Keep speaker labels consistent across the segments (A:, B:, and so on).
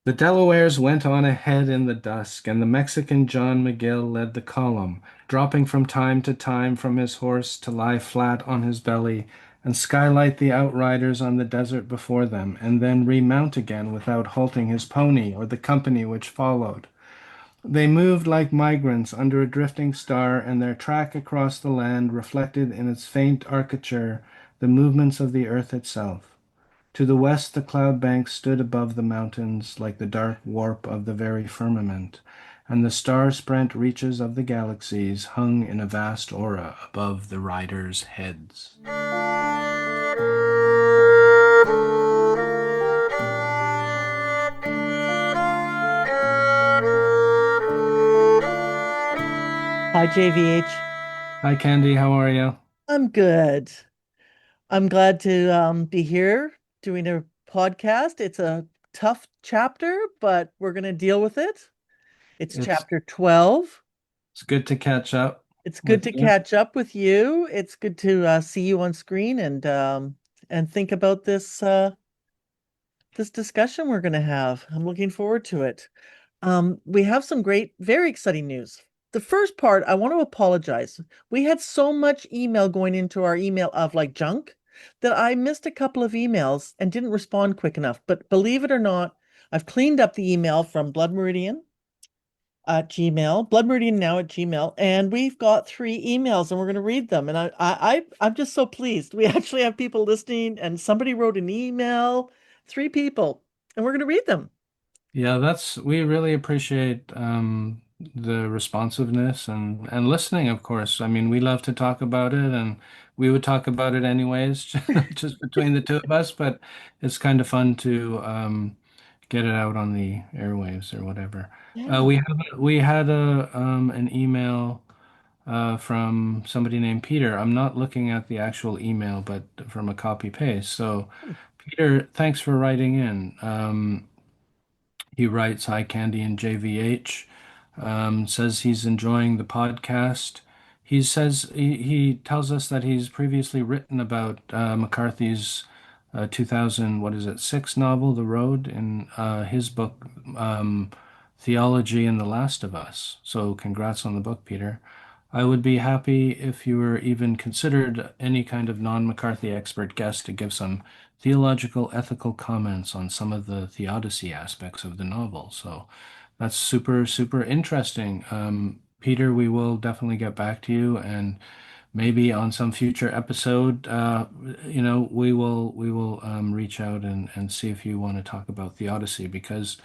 A: The Delawares went on ahead in the dusk, and the Mexican John McGill led the column, dropping from time to time from his horse to lie flat on his belly and skylight the outriders on the desert before them, and then remount again without halting his pony or the company which followed. They moved like migrants under a drifting star, and their track across the land reflected in its faint architecture the movements of the earth itself. To the west, the cloud banks stood above the mountains like the dark warp of the very firmament, and the star-sprent reaches of the galaxies hung in a vast aura above the riders' heads.
B: Hi, JVH.
A: Hi, Candy, how are you?
B: I'm good. I'm glad to be here doing a podcast. It's a tough chapter, but we're going to deal with it. It's
A: It's
B: chapter 12.
A: it's good to catch up
B: It's good
A: with
B: to
A: you.
B: catch up with you. It's good to see you on screen and think about this discussion we're going to have. I'm looking forward to it. We have some great, very exciting news. The first part, I want to apologize. We had so much email going into our email of like junk that I missed a couple of emails and didn't respond quick enough. But believe it or not, I've cleaned up the email from Blood Meridian at Gmail, Blood Meridian now at Gmail, and we've got three emails and we're going to read them. And I'm just so pleased. We actually have people listening, and somebody wrote an email, three people, and we're going to read them.
A: Yeah, we really appreciate the responsiveness and listening, of course. I mean, we love to talk about it, and we would talk about it anyways, just between the two of us, but it's kind of fun to get it out on the airwaves or whatever.
B: Yeah.
A: We had a an email from somebody named Peter. I'm not looking at the actual email, but from a copy paste. So, Peter, thanks for writing in. He writes, Hi, Candy and JVH. Says he's enjoying the podcast. He tells us that he's previously written about McCarthy's 2000, what is it, six novel, The Road, in his book, Theology and the Last of Us. So congrats on the book, Peter. I would be happy if you were even considered any kind of non-McCarthy expert guest to give some theological, ethical comments on some of the theodicy aspects of the novel. So that's super, super interesting. Peter, we will definitely get back to you, and maybe on some future episode, we will reach out and see if you want to talk about theodicy because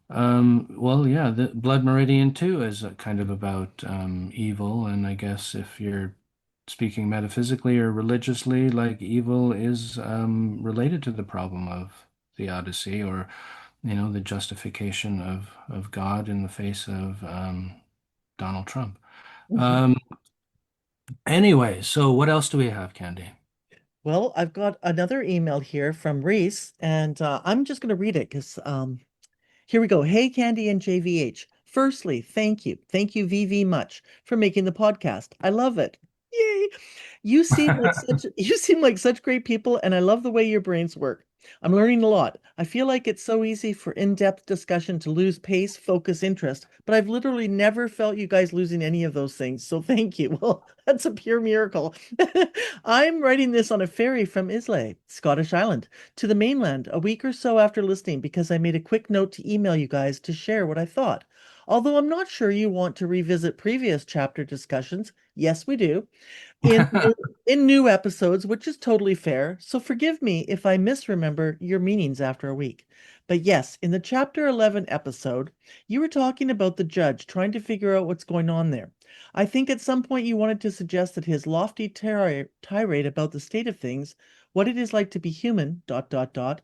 A: well, yeah, the Blood Meridian too is kind of about evil, and I guess if you're speaking metaphysically or religiously, like evil is related to the problem of theodicy, or the justification of God in the face of Donald Trump.
B: Mhm.
A: Um, anyway, so what else do we have, Candy?
B: Well, I've got another email here from Reese, and I'm just going to read it because here we go. Hey, Candy and JVH. Firstly, thank you. Thank you, VV, much for making the podcast. I love it. Yay. You seem like such great people, and I love the way your brains work. I'm learning a lot. I feel like it's so easy for in-depth discussion to lose pace, focus, interest, but I've literally never felt you guys losing any of those things. So thank you. Well, that's a pure miracle. I'm writing this on a ferry from Islay, Scottish Island, to the mainland a week or so after listening because I made a quick note to email you guys to share what I thought. Although I'm not sure you want to revisit previous chapter discussions. Yes, we do in in new episodes, which is totally fair. So forgive me if I misremember your meanings after a week. But yes, in the chapter 11 episode, you were talking about the judge trying to figure out what's going on there. I think at some point you wanted to suggest that his lofty tirade about the state of things, what it is like to be human, dot, dot, dot.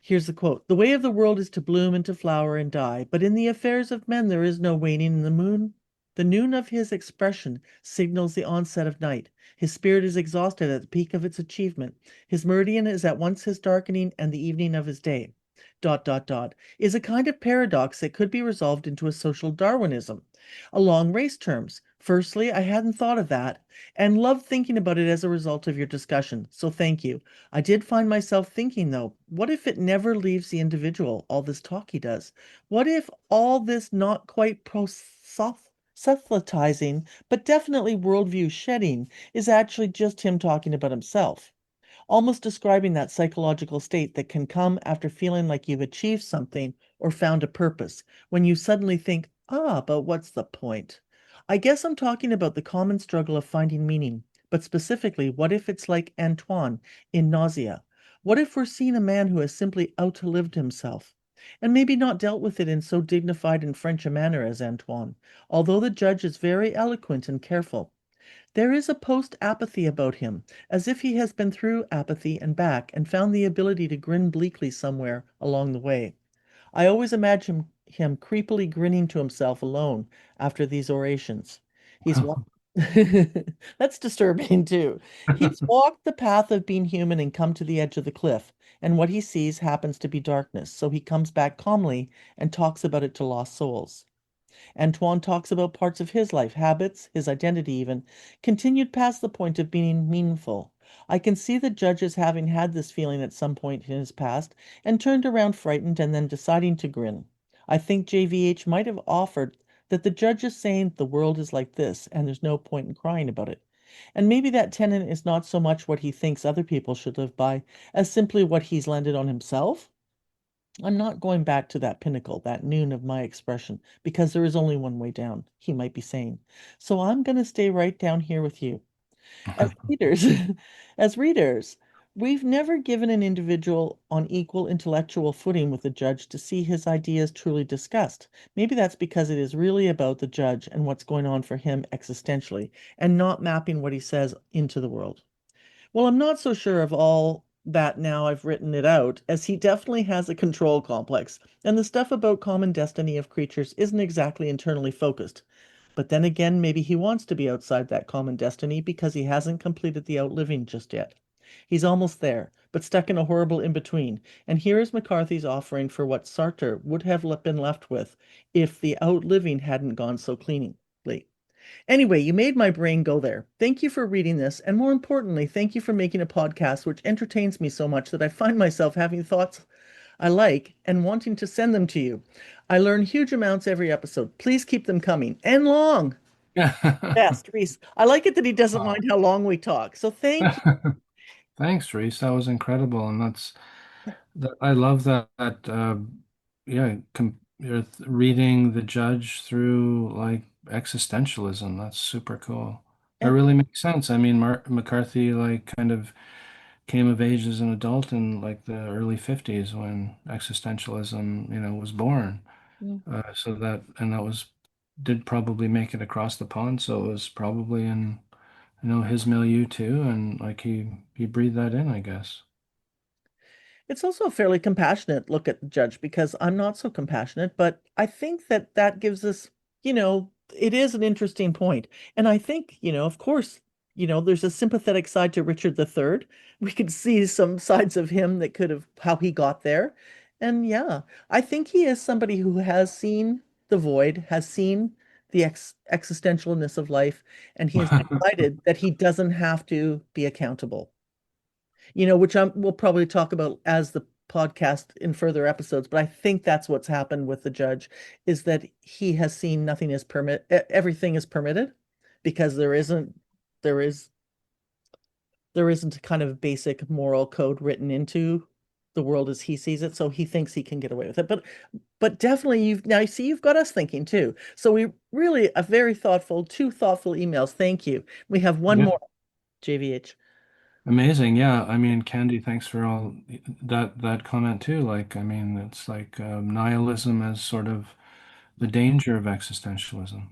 B: Here's the quote. The way of the world is to bloom and to flower and die, but in the affairs of men there is no waning in the moon. The noon of his expression signals the onset of night. His spirit is exhausted at the peak of its achievement. His meridian is at once his darkening and the evening of his day. Dot, dot, dot, is a kind of paradox that could be resolved into a social Darwinism along race terms. Firstly, I hadn't thought of that and loved thinking about it as a result of your discussion, so thank you. I did find myself thinking, though, what if it never leaves the individual, all this talk he does? What if all this not quite proselytizing, but definitely worldview shedding is actually just him talking about himself? Almost describing that psychological state that can come after feeling like you've achieved something or found a purpose, when you suddenly think, but what's the point? I guess I'm talking about the common struggle of finding meaning, but specifically, what if it's like Antoine in Nausea? What if we're seeing a man who has simply outlived himself? And maybe not dealt with it in so dignified and French a manner as Antoine, although the judge is very eloquent and careful. There is a post apathy about him, as if he has been through apathy and back and found the ability to grin bleakly somewhere along the way. I always imagine him creepily grinning to himself alone after these orations. He's walked. That's disturbing too. He's walked the path of being human and come to the edge of the cliff, and what he sees happens to be darkness, so he comes back calmly and talks about it to lost souls. Antoine talks about parts of his life, habits, his identity even, continued past the point of being meaningful. I can see the judges having had this feeling at some point in his past and turned around frightened and then deciding to grin. I think JVH might have offered that the judge is saying the world is like this and there's no point in crying about it. And maybe that tenet is not so much what he thinks other people should live by as simply what he's landed on himself. I'm not going back to that pinnacle, that noon of my expression, because there is only one way down, he might be saying. So I'm going to stay right down here with you. As readers, as readers, we've never given an individual on equal intellectual footing with the judge to see his ideas truly discussed. Maybe that's because it is really about the judge and what's going on for him existentially, and not mapping what he says into the world. Well, I'm not so sure of all that now I've written it out, as he definitely has a control complex, and the stuff about common destiny of creatures isn't exactly internally focused. But then again, maybe he wants to be outside that common destiny because he hasn't completed the outliving just yet. He's almost there, but stuck in a horrible in between. And here is McCarthy's offering for what Sartre would have been left with if the outliving hadn't gone so cleanly. Anyway, you made my brain go there. Thank you for reading this, and more importantly, thank you for making a podcast which entertains me so much that I find myself having thoughts I like and wanting to send them to you. I learn huge amounts every episode. Please keep them coming and long. Best, Reese. I like it that he doesn't mind how long we talk. So thank you.
A: Thanks, Reese. That was incredible, and I love yeah, you're reading the judge through like existentialism. That's super cool. That
B: And
A: really makes sense. I mean, McCarthy like kind of came of age as an adult in like the early 50s when existentialism, was born. So that was did probably make it across the pond. So it was probably in, his milieu too, and like he breathed that in, I guess.
B: it's also a fairly compassionate look at the judge because I'm not so compassionate, but I think that that gives us, it is an interesting point. And I think, of course, there's a sympathetic side to Richard III. We could see some sides of him that could have how he got there. And yeah, I think he is somebody who has seen the void, has seen the existentialness of life, and he has decided that he doesn't have to be accountable, which we'll probably talk about as the podcast in further episodes. But I think that's what's happened with the judge is that he has seen nothing is everything is permitted because there is there isn't a kind of basic moral code written into the world as he sees it. So he thinks he can get away with it. But definitely you've got us thinking too. So we really a very thoughtful, two thoughtful emails. Thank you. We have one
A: Yeah.
B: more, JVH.
A: Amazing. Yeah. I mean, Candy, thanks for all that comment too. Like, I mean, it's like nihilism as sort of the danger of existentialism.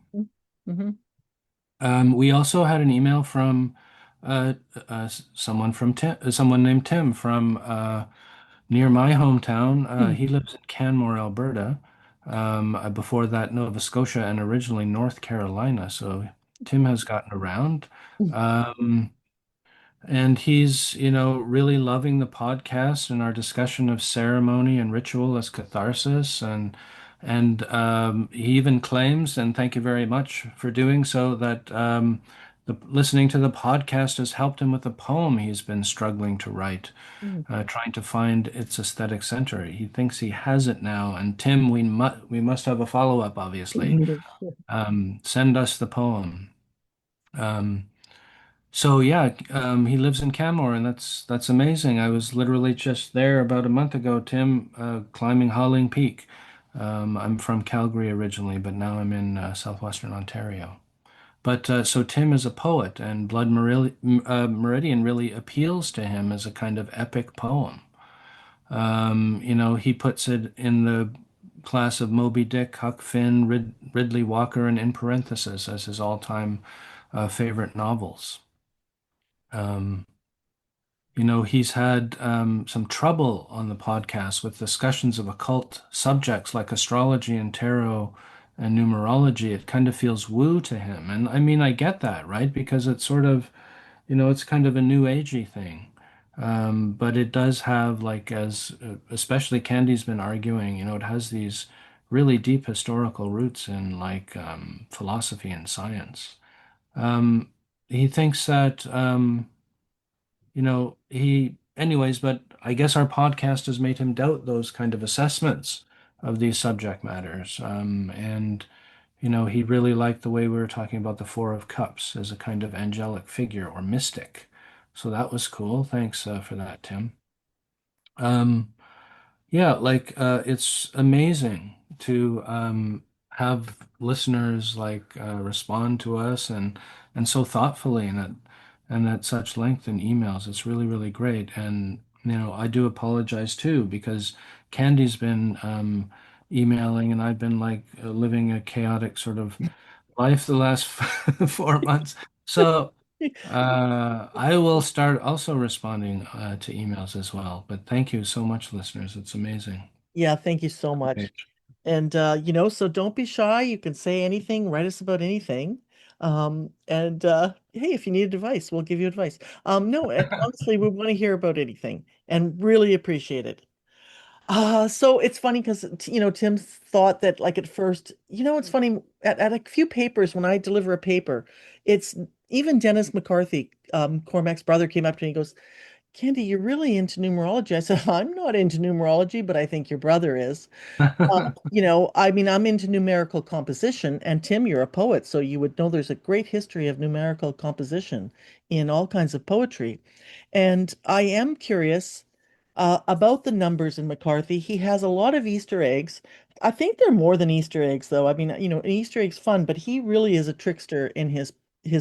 B: Mm-hmm.
A: We also had an email from someone named Tim from near my hometown. He lives in Canmore, Alberta. Before that, Nova Scotia, and originally North Carolina. So Tim has gotten around. Um, and he's, really loving the podcast and our discussion of ceremony and ritual as catharsis. And And he even claims, and thank you very much for doing so, that listening to the podcast has helped him with a poem he's been struggling to write,
B: Mm.
A: trying to find its aesthetic center. He thinks he has it now. And Tim, we must have a follow-up, obviously. Send us the poem. Um, so yeah, he lives in Canmore, and that's amazing. I was literally just there about a month ago, Tim, climbing Howling Peak. I'm from Calgary originally, but now I'm in southwestern Ontario. But so Tim is a poet, and Meridian really appeals to him as a kind of epic poem. He puts it in the class of Moby Dick, Huck Finn, Ridley Walker, and in parenthesis as his all-time favorite novels. Um, he's had some trouble on the podcast with discussions of occult subjects like astrology and tarot and numerology. It kind of feels woo to him. And I mean, I get that, right? Because it's sort of, it's kind of a new agey thing. But it does have, like, as especially Candy's been arguing, it has these really deep historical roots in, like, philosophy and science. Um, he thinks that. Anyways, but I guess our podcast has made him doubt those kind of assessments of these subject matters. And, he really liked the way we were talking about the Four of Cups as a kind of angelic figure or mystic. So that was cool. Thanks, for that, Tim. Um, yeah, like it's amazing to have listeners like respond to us and so thoughtfully and at such length in emails. It's really, really great. And I do apologize too because Candy's been emailing and I've been like living a chaotic sort of life the last 4 months. So I will start also responding to emails as well. But thank you so much, listeners. It's amazing.
B: Yeah, thank you so much.
A: Page.
B: And so don't be shy. You can say anything, write us about anything. And hey, if you need advice, we'll give you advice. No, and honestly, we want to hear about anything and really appreciate it. So it's funny because Tim thought that like at first, it's funny at a few papers when I deliver a paper, it's even Dennis McCarthy, Cormac's brother, came up to me and goes, Candy, you're really into numerology. I said, I'm not into numerology, but I think your brother is. I mean, I'm into numerical composition, and Tim, you're a poet, so you would know there's a great history of numerical composition in all kinds of poetry. And I am curious about the numbers in McCarthy. He has a lot of Easter eggs. I think they're more than Easter eggs, though. I mean, an Easter egg's fun, but he really is a trickster in his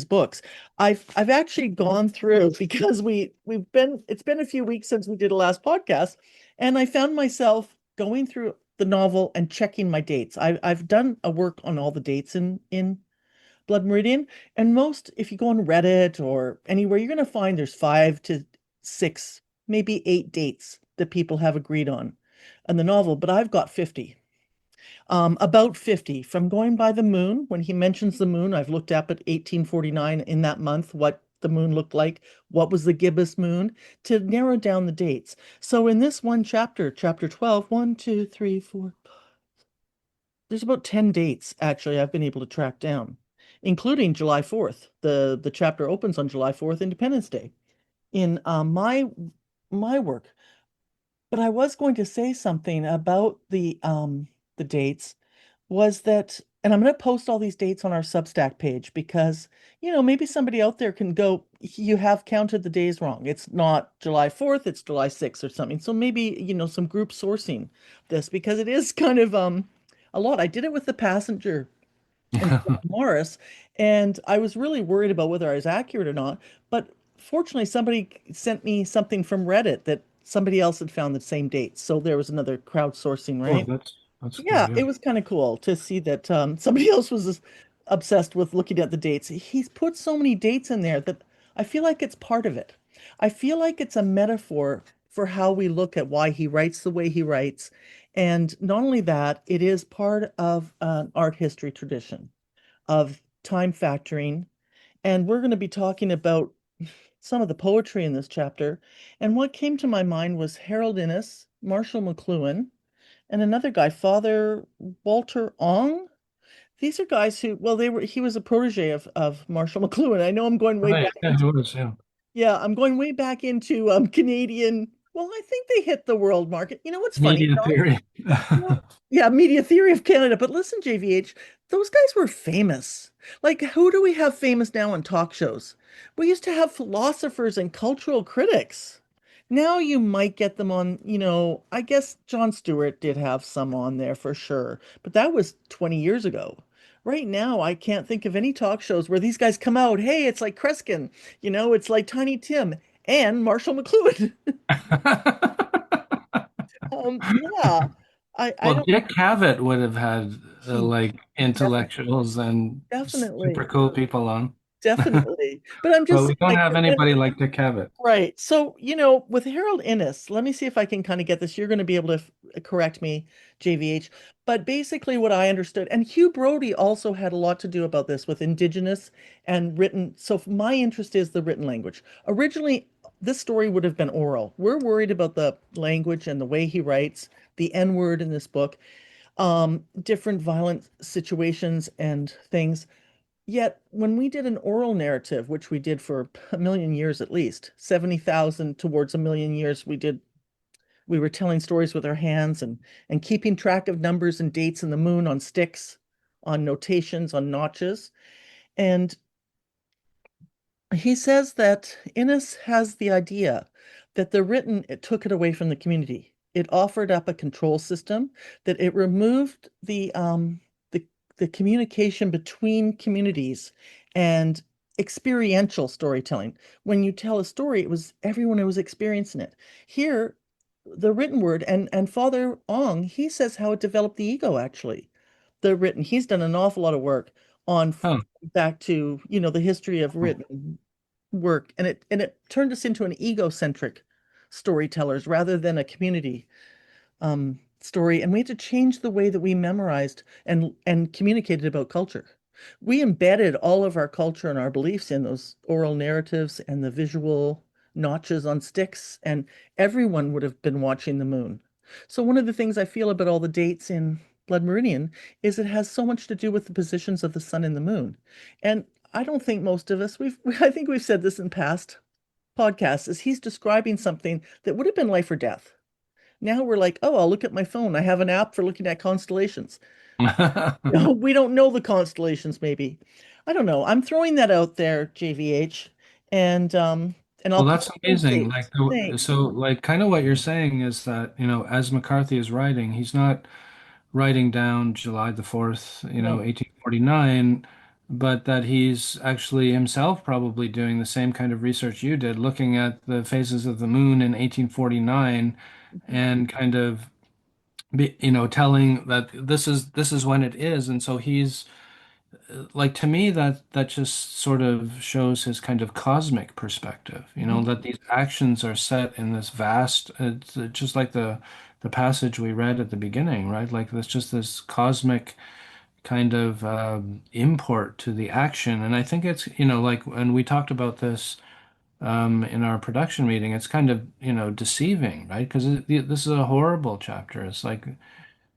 B: books. I've actually gone through because it's been a few weeks since we did a last podcast, and I found myself going through the novel and checking my dates. I've done a work on all the dates in Blood Meridian, and most, if you go on Reddit or anywhere, you're going to find there's 5 to 6, maybe 8 dates that people have agreed on in the novel, but I've got 50. About 50 from going by the moon. When he mentions the moon, I've looked up at 1849 in that month, what the moon looked like, what was the gibbous moon, to narrow down the dates. So in this one chapter, chapter 12, 1, 2, 3, 4, there's about 10 dates actually I've been able to track down, including July 4th. The chapter opens on July 4th, Independence Day, in my work. But I was going to say something about the dates was that, and I'm going to post all these dates on our Substack page because, maybe somebody out there can go, you have counted the days wrong. It's not July 4th, it's July 6th or something. So maybe, some group sourcing this because it is kind of a lot. I did it with the passenger in Morris, and I was really worried about whether I was accurate or not. But fortunately, somebody sent me something from Reddit that somebody else had found the same dates. So there was another crowdsourcing,
A: Oh,
B: right?
A: that's cool.
B: Yeah,
A: Yeah.
B: it was kind of cool to see that somebody else was obsessed with looking at the dates. He's put so many dates in there that I feel like it's part of it. I feel like it's a metaphor for how we look at why he writes the way he writes. And not only that, it is part of an art history tradition of time factoring. And we're going to be talking about some of the poetry in this chapter. And what came to my mind was Harold Innis, Marshall McLuhan, and another guy, Father Walter Ong. These are guys who, well, he was a protege of Marshall McLuhan. I know I'm going way
A: Right.
B: back
A: Yeah,
B: into,
A: it was. Yeah.
B: yeah, I'm going way back into Canadian. Well, I think they hit the world market. You know what's funny,
A: Media
B: John?
A: theory.
B: Well, yeah, media theory of Canada. But listen, JVH, those guys were famous. Like, who do we have famous now in talk shows? We used to have philosophers and cultural critics. Now you might get them on, I guess Jon Stewart did have some on there for sure, but that was 20 years ago. Right now, I can't think of any talk shows where these guys come out. Hey, it's like Kreskin, it's like Tiny Tim and Marshall McLuhan. Yeah, I
A: Well,
B: don't
A: Dick Cavett would have had
B: Hmm,
A: like
B: definitely,
A: intellectuals and super
B: definitely,
A: cool people on,
B: definitely. But I'm
A: but
B: just
A: we
B: saying,
A: don't
B: like,
A: have anybody like Dick Cavett.
B: right. So, with Harold Innis, let me see if I can kind of get this. You're going to be able to correct me, JVH. But basically, what I understood, and Hugh Brody also had a lot to do about this with Indigenous and written. So, my interest is the written language. Originally, this story would have been oral. We're worried about the language and the way he writes, the N word in this book, different violent situations and things. Yet, when we did an oral narrative, which we did for a million years at least, 70,000 towards a million years, we were telling stories with our hands and keeping track of numbers and dates in the moon on sticks, on notations, on notches. And he says that Innes has the idea that the written, it took it away from the community. It offered up a control system, that it removed the the communication between communities and experiential storytelling. When you tell a story, it was everyone who was experiencing it. Here, the written word and Father Ong, he says how it developed the ego actually. The written, he's done an awful lot of work on
A: Oh,
B: back to the history of written work, and it turned us into an egocentric storytellers rather than a community story, and we had to change the way that we memorized and communicated about culture. We embedded all of our culture and our beliefs in those oral narratives and the visual notches on sticks, and everyone would have been watching the moon. So one of the things I feel about all the dates in Blood Meridian is it has so much to do with the positions of the sun and the moon. And I don't think most of us, I think we've said this in past podcasts, is he's describing something that would have been life or death. Now we're like, oh, I'll look at my phone. I have an app for looking at constellations. We don't know the constellations, maybe. I don't know. I'm throwing that out there, JVH, and I'll
A: well,
B: put
A: that's
B: those
A: amazing.
B: dates. Thanks.
A: So like, kind of what you're saying is that, as McCarthy is writing, he's not writing down July the 4th,
B: No.
A: 1849, but that he's actually himself probably doing the same kind of research you did, looking at the phases of the moon in 1849 and kind of telling that this is when it is. And so he's like, to me, that just sort of shows his kind of cosmic perspective,
B: Mhm.
A: that these actions are set in this vast, it's just like the passage we read at the beginning, right? Like there's just this cosmic kind of import to the action. And I think it's, like, and we talked about this in our production meeting, it's kind of, deceiving, right? Because this is a horrible chapter. It's like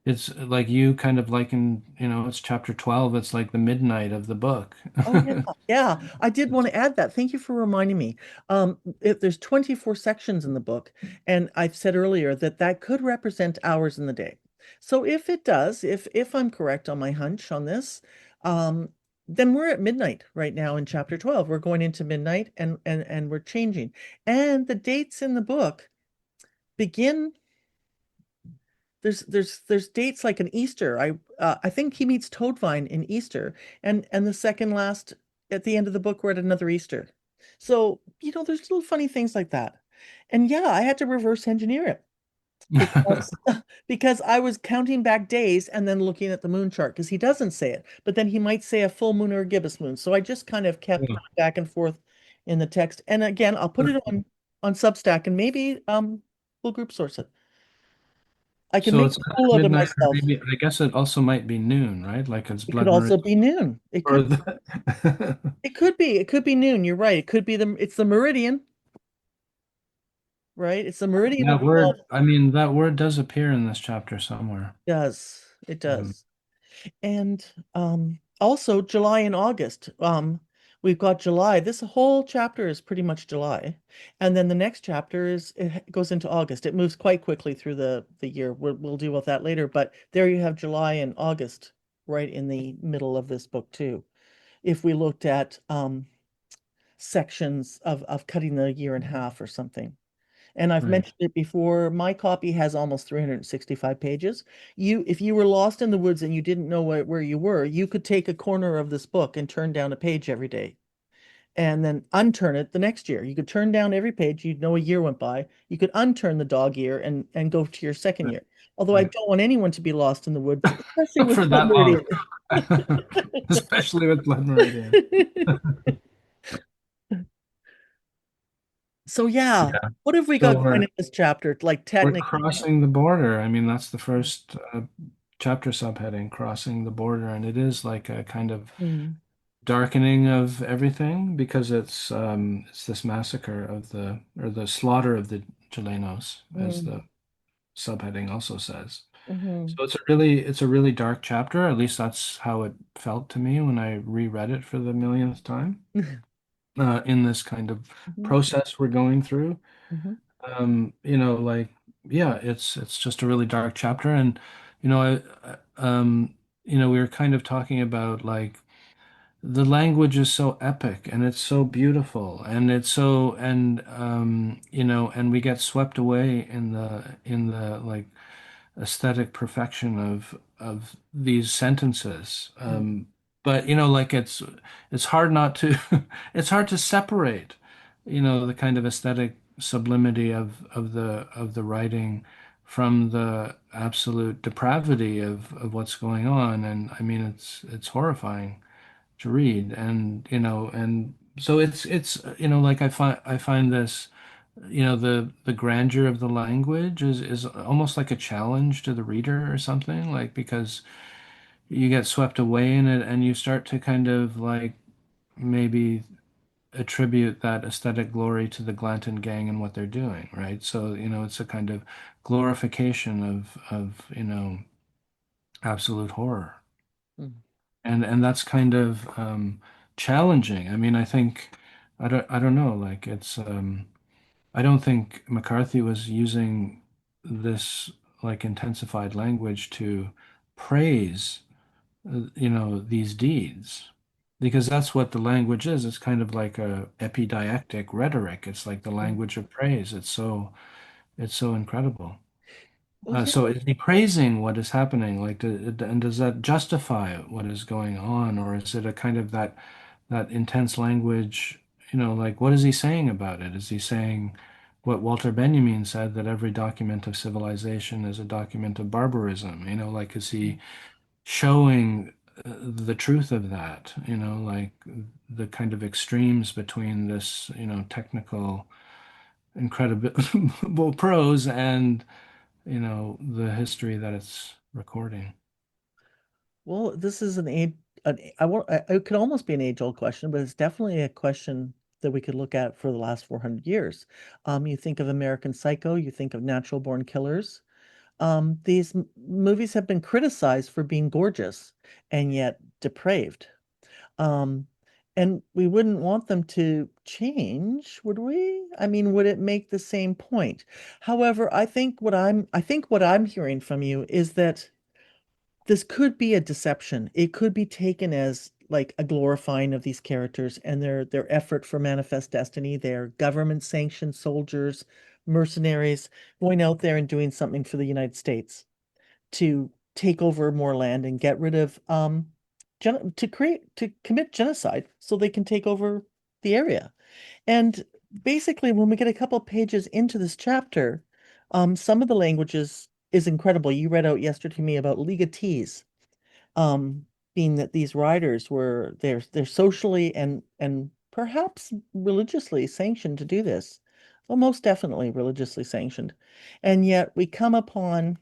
A: you kind of liken, it's chapter 12. It's like the midnight of the book.
B: Oh yeah, yeah. I did want to add that. Thank you for reminding me. There's 24 sections in the book, and I've said earlier that that could represent hours in the day. So if it does, if I'm correct on my hunch on this, um, then we're at midnight right now in chapter 12. We're going into midnight, and we're changing. And the dates in the book begin. There's dates like an Easter. I think he meets Toadvine in Easter, and the second last at the end of the book we're at another Easter. So, there's little funny things like that. And yeah, I had to reverse engineer it because because I was counting back days and then looking at the moon chart because he doesn't say it, but then he might say a full moon or a gibbous moon. So I just kind of kept
A: Yeah.
B: going back and forth in the text. And again, I'll put it on Substack and maybe we'll group source it. I can
A: So
B: make
A: it's
B: a fool out of
A: midnight, or
B: myself.
A: maybe I guess it also might be noon, right? Like it's
B: It could
A: blood
B: also
A: meridian
B: be noon. It
A: or
B: could
A: the
B: it could be. It could be noon. You're right. It could be it's the meridian. right? It's the Meridian that
A: That
B: we love.
A: word, I mean, that word does appear in this chapter somewhere.
B: Does. It
A: Um,
B: does. And also July and August. We've got July. This whole chapter is pretty much July. And then the next chapter is it goes into August. It moves quite quickly through the year. We'll deal with that later, but there you have July and August right in the middle of this book too. If we looked at sections of cutting the year in half or something. And I've
A: right.
B: mentioned it before, my copy has almost 365 pages. If you were lost in the woods and you didn't know where you were, you could take a corner of this book and turn down a page every day and then unturn it the next year. You could turn down every page, you'd know a year went by. You could unturn the dog ear and go to your second
A: Right.
B: year. Although I
A: Right.
B: don't want anyone to be lost in the woods, especially with
A: For
B: Blood
A: that long.
B: Meridian.
A: Especially with Blood Meridian.
B: So yeah,
A: Yeah.
B: what have we
A: So
B: got going in this chapter? Like
A: we're
B: technically.
A: crossing the border. I mean, that's the first chapter subheading, crossing the border, and it is like a kind of
B: Mm,
A: darkening of everything because it's this massacre of the slaughter of the Chilenos, as
B: mm,
A: the subheading also says.
B: mhm.
A: So it's a really dark chapter. At least that's how it felt to me when I reread it for the millionth time. In this kind of
B: Mhm,
A: process we're going through.
B: mhm,
A: Like yeah, it's just a really dark chapter, and you know, we were kind of talking about like the language is so epic and it's so beautiful and it's so and we get swept away in the like aesthetic perfection of these sentences.
B: mm,
A: But like it's hard not to it's hard to separate, the kind of aesthetic sublimity of the writing from the absolute depravity of what's going on. And I mean, it's horrifying to read, and so it's like I find this, the grandeur of the language is almost like a challenge to the reader or something, like because you get swept away in it and you start to kind of like maybe attribute that aesthetic glory to the Glanton gang and what they're doing, right? So it's a kind of glorification of absolute horror.
B: mm.
A: And that's kind of challenging. I mean, I think I don't know, like I don't think McCarthy was using this like intensified language to praise these deeds, because that's what the language is. It's kind of like a epidictic rhetoric. It's like the
B: Mm.
A: language of praise. It's so incredible.
B: Well, here,
A: So is he praising what is happening? Like, and does that justify what is going on, or is it a kind of that intense language? Like what is he saying about it? Is he saying what Walter Benjamin said, that every document of civilization is a document of barbarism? Like is he showing the truth of that? Like the kind of extremes between this, technical, incredible prose and the history that it's recording.
B: well, this is it could almost be an age-old question, but it's definitely a question that we could look at for the last 400 years. You think of American Psycho, you think of Natural Born Killers. These movies have been criticized for being gorgeous and yet depraved. Um, and we wouldn't want them to change, would we? I mean, would it make the same point? However, I think what I'm hearing from you is that this could be a deception. It could be taken as like a glorifying of these characters and their effort for manifest destiny. They're government sanctioned soldiers, mercenaries going out there and doing something for the United States to take over more land and get rid of to commit genocide so they can take over the area. And basically, when we get a couple pages into this chapter, some of the languages is incredible. You read out yesterday to me about legatees, um, being that these riders they're socially and perhaps religiously sanctioned to do this. Well, most definitely religiously sanctioned. And yet we come upon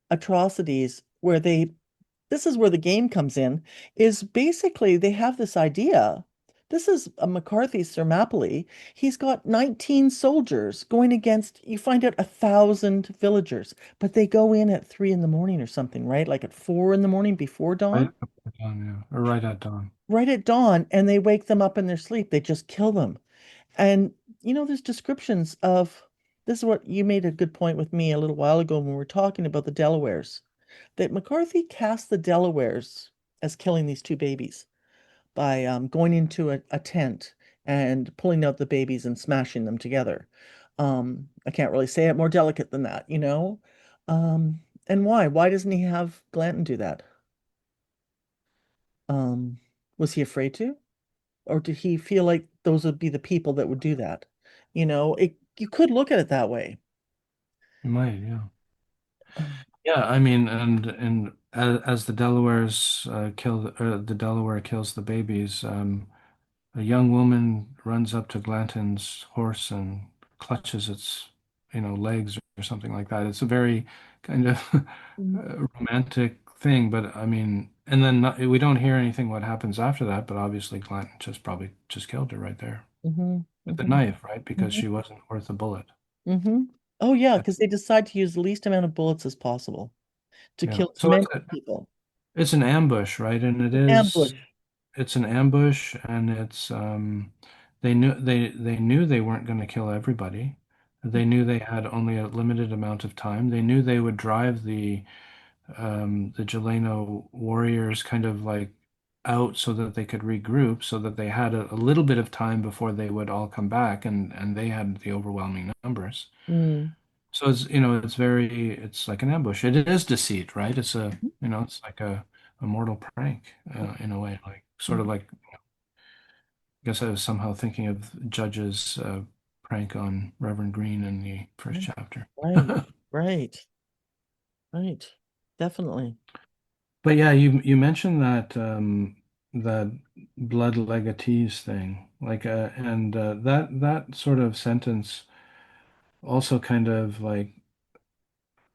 B: atrocities where this is where the game comes in, is basically they have this idea This is a McCarthy Thermopylae. He's got 19 soldiers going against, you find out, 1,000 villagers, but they go in at 3 in the morning or something, right? Like at 4 in the morning before
A: Right
B: dawn,
A: at dawn, yeah, or right at dawn.
B: right at dawn, and they wake them up in their sleep. They just kill them. And, there's descriptions of this is what you made a good point with me a little while ago when we were talking about the Delawares, that McCarthy cast the Delawares as killing these two babies by going into a tent and pulling out the babies and smashing them together. I can't really say it more delicate than that, you know? And why? Why doesn't he have Glanton do that? Um, was he afraid to? Or did he feel like those would be the people that would do that? You could look at it that way.
A: You might, yeah.
B: Um,
A: Yeah, I mean, and as the Delawares the Delaware kills the babies, a young woman runs up to Glanton's horse and clutches its, legs or something like that. It's a very kind of
B: mm,
A: romantic thing, but I mean, and then we don't hear anything what happens after that, but obviously Glanton just probably just killed her right there
B: mhm,
A: with the
B: mhm,
A: knife, right? Because
B: mhm,
A: she wasn't worth a bullet.
B: mhm. Oh yeah, because they decide to use the least amount of bullets as possible to
A: Yeah.
B: kill as
A: So
B: many people.
A: it's an ambush, right? And
B: Ambush.
A: it's an ambush, and it's they knew they weren't going to kill everybody. They knew they had only a limited amount of time. They knew they would drive the Geleno warriors kind of like out so that they could regroup, so that they had a little bit of time before they would all come back, and they had the overwhelming numbers.
B: Mm,
A: So it's like an ambush. It is deceit, right? It's like a mortal prank in a way, like sort of
B: mhm.
A: like I guess I was somehow thinking of Judge's prank on Reverend Green in the first chapter.
B: Right, right, right. Definitely.
A: But yeah, you mentioned that blood legatees thing, like and that sort of sentence also kind of like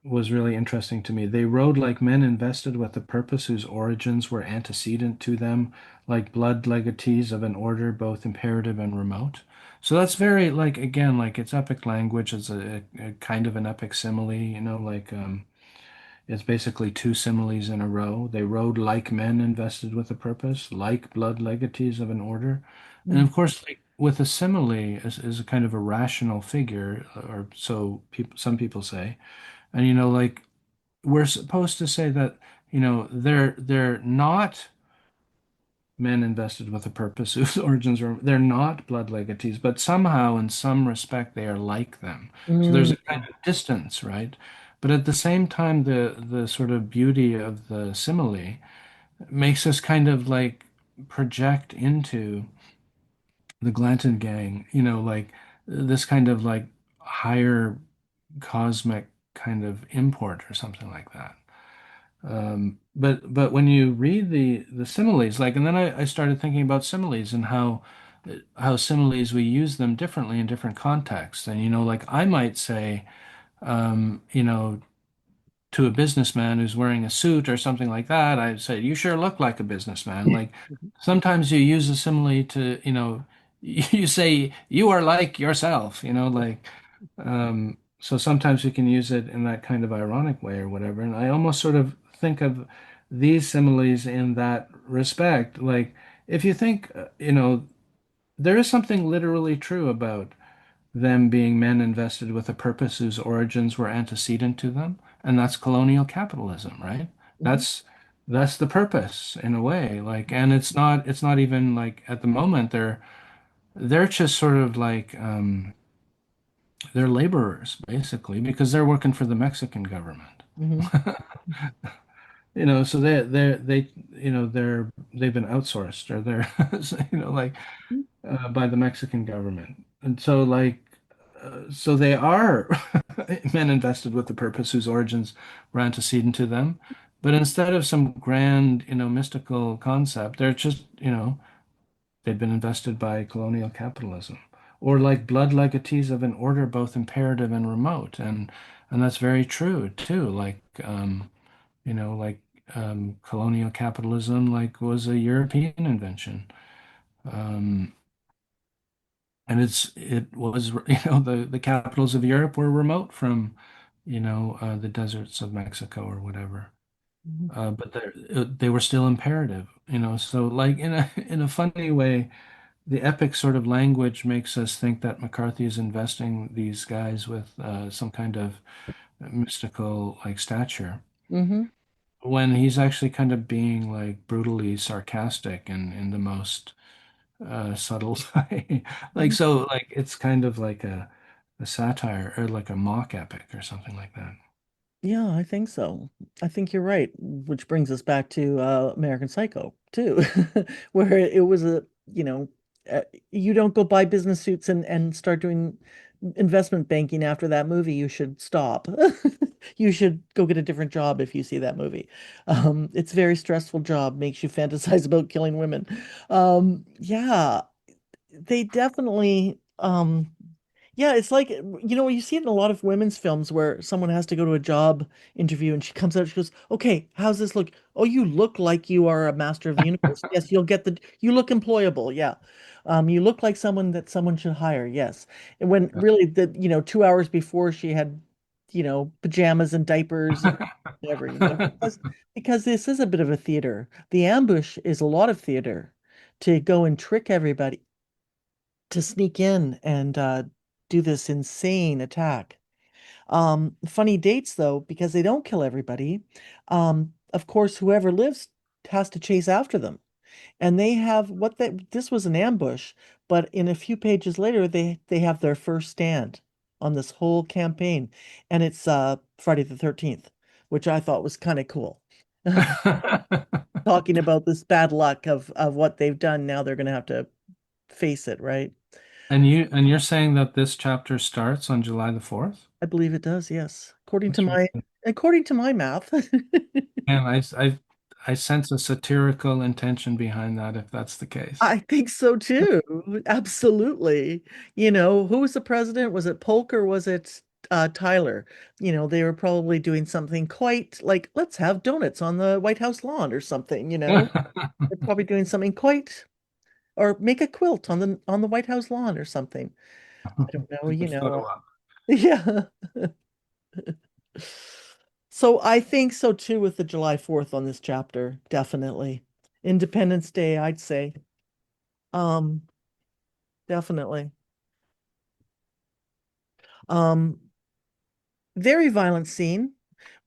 A: was really interesting to me. They rode like men invested with a purpose whose origins were antecedent to them, like blood legatees of an order both imperative and remote. So that's very like again like it's epic language. It's a kind of an epic simile, like it's basically two similes in a row. They rode like men invested with a purpose, like blood legatees of an order. And
B: Mm,
A: of course, like with a simile is a kind of a rational figure, or so some people say. And like we're supposed to say that, they're not men invested with a purpose whose origins are they're not blood legatees, but somehow in some respect they are like them. So there's
B: mm,
A: a kind of distance, right? But at the same time, the sort of beauty of the simile makes us kind of like project into the Glanton gang, like this kind of like higher cosmic kind of import or something like that. But when you read the similes, like, and then I started thinking about similes and how similes we use them differently in different contexts. And like I might say, um, you know, to a businessman who's wearing a suit or something like that, I'd say, "You sure look like a businessman." Like sometimes you use a simile to, you say you are like yourself. Like so sometimes we can use it in that kind of ironic way or whatever. And I almost sort of think of these similes in that respect. Like if you think, there is something literally true about them being men invested with a purpose whose origins were antecedent to them, and that's colonial capitalism, right?
B: mhm,
A: That's the purpose in a way. Like, and it's not even like at the moment they're just sort of like they're laborers basically because they're working for the Mexican government.
B: mhm,
A: So they've been outsourced or they're like
B: mhm,
A: by the Mexican government. And so like so they are men invested with the purpose whose origins were antecedent to them. But instead of some grand, mystical concept, they're just, they've been invested by colonial capitalism. Or like blood legatees of an order both imperative and remote. And that's very true too. Like colonial capitalism like was a European invention. Um, and it was the capitals of Europe were remote from the deserts of Mexico or whatever.
B: Mhm.
A: But they were still imperative, so like in a funny way, the epic sort of language makes us think that McCarthy is investing these guys with some kind of mystical like stature,
B: Mhm.
A: when he's actually kind of being like brutally sarcastic and in the most subtle way. Like
B: Mhm.
A: so, like it's kind of like a satire or like a mock epic or something like that.
B: Yeah, I think so. I think you're right, which brings us back to American Psycho too, where it was uh, you don't go buy business suits and start doing investment banking after that movie. You should stop. You should go get a different job if you see that movie. It's a very stressful job, makes you fantasize about killing women. Yeah, they definitely yeah, it's like you see it in a lot of women's films where someone has to go to a job interview and she comes out, she goes, "Okay, how's this look? Oh, you look like you are a master of the universe. Yes, you look employable. Yeah. You look like someone that someone should hire. Yes." And when really 2 hours before she had, pajamas and diapers and whatever, because this is a bit of a theater. The ambush is a lot of theater to go and trick everybody to sneak in and do this insane attack. Funny dates though, because they don't kill everybody. Of course, whoever lives has to chase after them. And they have this was an ambush, but in a few pages later, they have their first stand on this whole campaign. And it's Friday the 13th, which I thought was kind of cool. Talking about this bad luck of what they've done. Now they're gonna have to face it, right?
A: And you're saying that this chapter starts on July the 4th?
B: I believe it does, yes.
A: That's really
B: According to my math.
A: and I sense a satirical intention behind that if that's the case.
B: I think so too. Absolutely. Who was the president? Was it Polk or was it Tyler? They were probably doing something quite like, let's have donuts on the White House lawn or something. They're probably doing something quite, or make a quilt on the White House lawn or something. I don't know,
A: It's a good photo op.
B: yeah. So I think so too with the July 4th on this chapter, definitely. Independence Day, I'd say. Um, definitely. Um, very violent scene.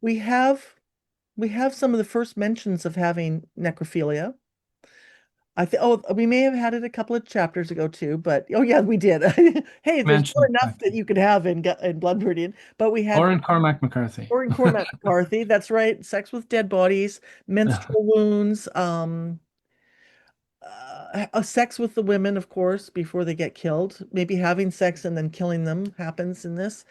B: We have we have some of the first mentions of having necrophilia. I think we may have had it a couple of chapters ago too, but oh yeah, we did. Hey, there's more
A: Mentioned
B: enough that
A: actually.
B: you could have in Blood Meridian, but we had
A: Or in Cormac McCarthy.
B: Or in Cormac McCarthy, that's right. Sex with dead bodies, menstrual wounds, sex with the women, of course, before they get killed. Maybe having sex and then killing them happens in this.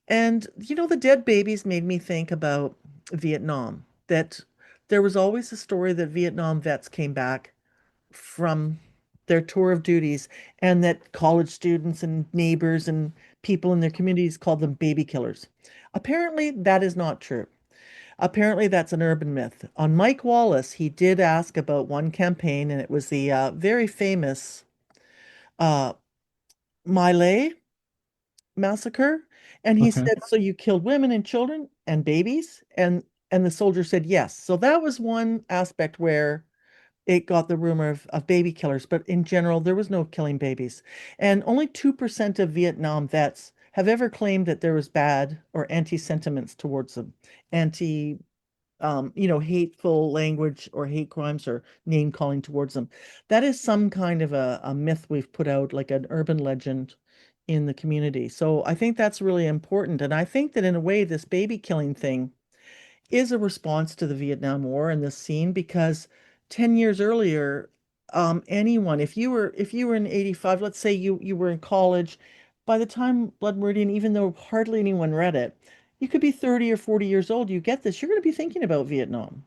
B: And, the dead babies made me think about Vietnam, that there was always a story that Vietnam vets came back from their tour of duties and that college students and neighbors and people in their communities called them baby killers. Apparently, that is not true. Apparently, that's an urban myth. On Mike Wallace, he did ask about one campaign, and it was the very famous uh, My Lai massacre. And he
A: Okay.
B: said, "So you killed women and children and babies?" And the soldier said, "Yes." So that was one aspect where it got the rumor of baby killers. But in general, there was no killing babies. And only 2% of Vietnam vets have ever claimed that there was bad or anti-sentiments towards them, anti hateful language or hate crimes or name calling towards them. That is some kind of a myth we've put out, like an urban legend in the community. So I think that's really important. And I think that in a way, this baby killing thing is a response to the Vietnam War and this scene because 10 years earlier, anyone, if you were in 85, let's say you were in college, by the time Blood Meridian, even though hardly anyone read it, you could be 30 or 40 years old, you get this, you're going to be thinking about Vietnam.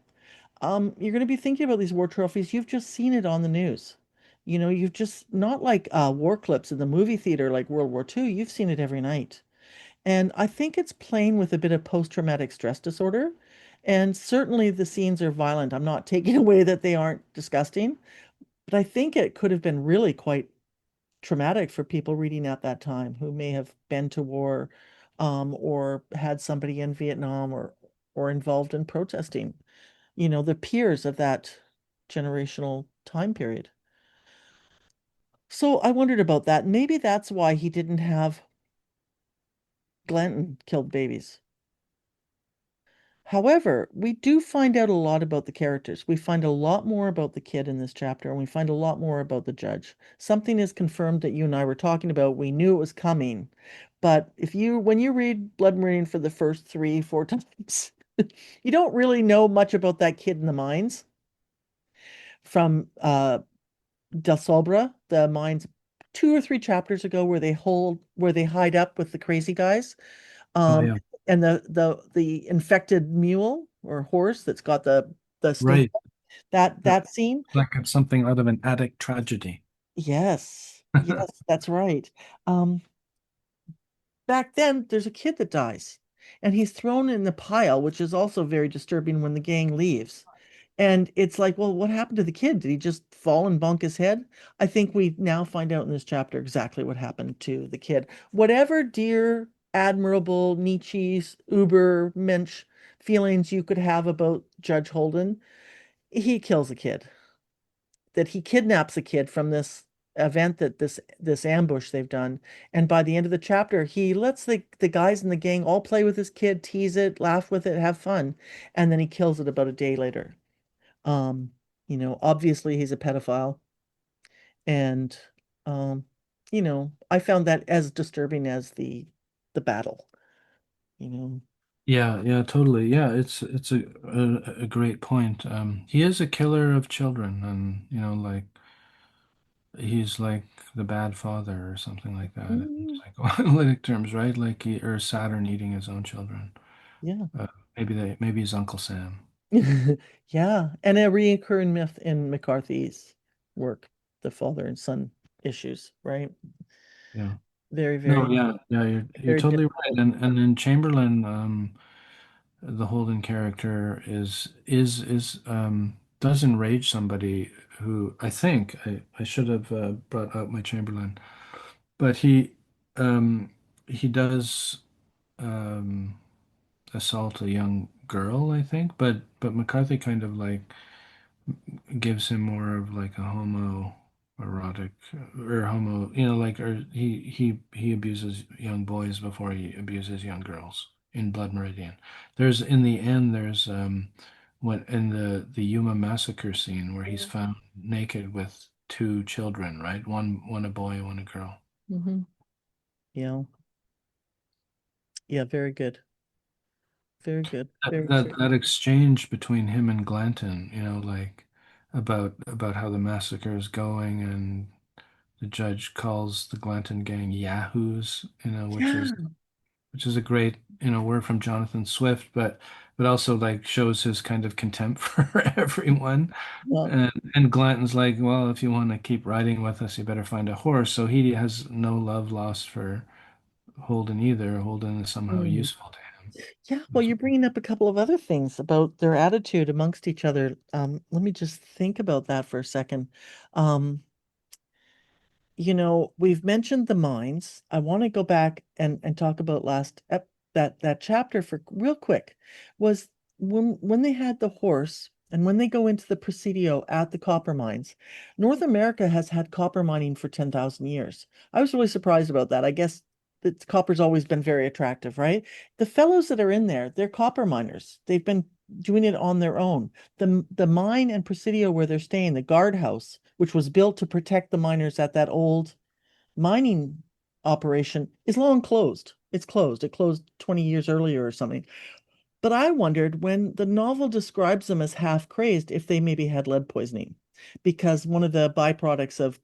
B: You're going to be thinking about these war trophies. You've just seen it on the news. You've just not like war clips in the movie theater like World War II. You've seen it every night. And I think it's playing with a bit of post-traumatic stress disorder. And certainly the scenes are violent. I'm not taking away that they aren't disgusting, But I think it could have been really quite traumatic for people reading at that time who may have been to war, or had somebody in Vietnam, or involved in protesting, the peers of that generational time period. So I wondered about that. Maybe that's why he didn't have Glanton killed babies. However, we do find out a lot about the characters. We find a lot more about the kid in this chapter, and we find a lot more about the judge. Something is confirmed that you and I were talking about. We knew it was coming. But when you read Blood Meridian for the first three, four times, you don't really know much about that kid in the mines from Del Sobra, the mines 2 or 3 chapters ago, where they hide up with the crazy guys.
A: Oh
B: Um,
A: yeah,
B: and the infected mule or horse that's got the snake,
A: right.
B: that scene.
A: Like it's something out of an attic tragedy.
B: Yes, yes, that's right. Um, Back then, there's a kid that dies, and he's thrown in the pile, which is also very disturbing when the gang leaves. And it's like, well, what happened to the kid? Did he just fall and bonk his head? I think we now find out in this chapter exactly what happened to the kid. Whatever dear, admirable, Nietzsche's uber mensch feelings you could have about Judge Holden, he kills a kid. That he kidnaps a kid from this event, that this ambush they've done. And by the end of the chapter, he lets the guys in the gang all play with his kid, tease it, laugh with it, have fun. And then he kills it about a day later. Um, obviously he's a pedophile. And um, I found that as disturbing as the battle, you know.
A: Yeah, yeah, totally. Yeah, it's a great point. He is a killer of children, and like he's like the bad father or something like that in
B: Mm,
A: psychoanalytic terms, right? Like or Saturn eating his own children.
B: yeah.
A: Maybe he's Uncle Sam.
B: Yeah. And a recurring myth in McCarthy's work, the father and son issues, right?
A: Yeah.
B: Very,
A: No,
B: very,
A: yeah, yeah, you're
B: very
A: totally right.
B: difficult.
A: And then Chamberlain, the Holden character is does enrage somebody who I think I should have brought out my Chamberlain, but um he does um assault a young girl, I think, but McCarthy kind of like gives him more of like a homo erotic or homo, like or he abuses young boys before he abuses young girls in Blood Meridian. There's in the end there's when in the Yuma massacre scene where he's found naked with two children, right? One a boy, one a girl.
B: Hmm. Yeah. Yeah. Very good. Very good.
A: That,
B: Very
A: that
B: true.
A: that exchange between him and Glanton, like about how the massacre is going and the judge calls the Glanton gang yahoos,
B: Yeah.
A: which is a great, word from Jonathan Swift, but also like shows his kind of contempt for everyone.
B: Well,
A: And Glanton's like, well, if you want to keep riding with us, you better find a horse. So he has no love lost for Holden either. Holden is somehow
B: mm.
A: useful to him.
B: Yeah. Well, you're bringing up a couple of other things about their attitude amongst each other. Let me just think about that for a second. Um, we've mentioned the mines. I want to go back and talk about that chapter for real quick. Was when they had the horse and when they go into the Presidio at the copper mines. North America has had copper mining for 10,000 years. I was really surprised about that. I guess that copper's always been very attractive, right? The fellows that are in there, they're copper miners. They've been doing it on their own. The mine and Presidio where they're staying, the guardhouse, which was built to protect the miners at that old mining operation, is long closed. It's closed. It closed 20 years earlier or something. But I wondered when the novel describes them as half crazed if they maybe had lead poisoning. Because one of the byproducts of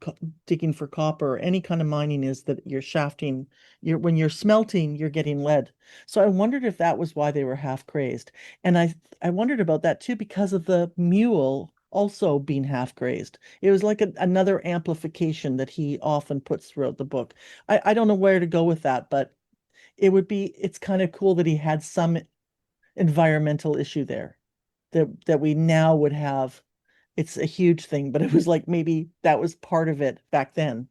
B: digging for copper or any kind of mining is that you're shafting, when you're smelting, you're getting lead. So I wondered if that was why they were half crazed. And I wondered about that too because of the mule also being half crazed. It was like another amplification that he often puts throughout the book. I don't know where to go with that, but it's kind of cool that he had some environmental issue there that we now would have it's a huge thing, but it was like maybe that was part of it back then.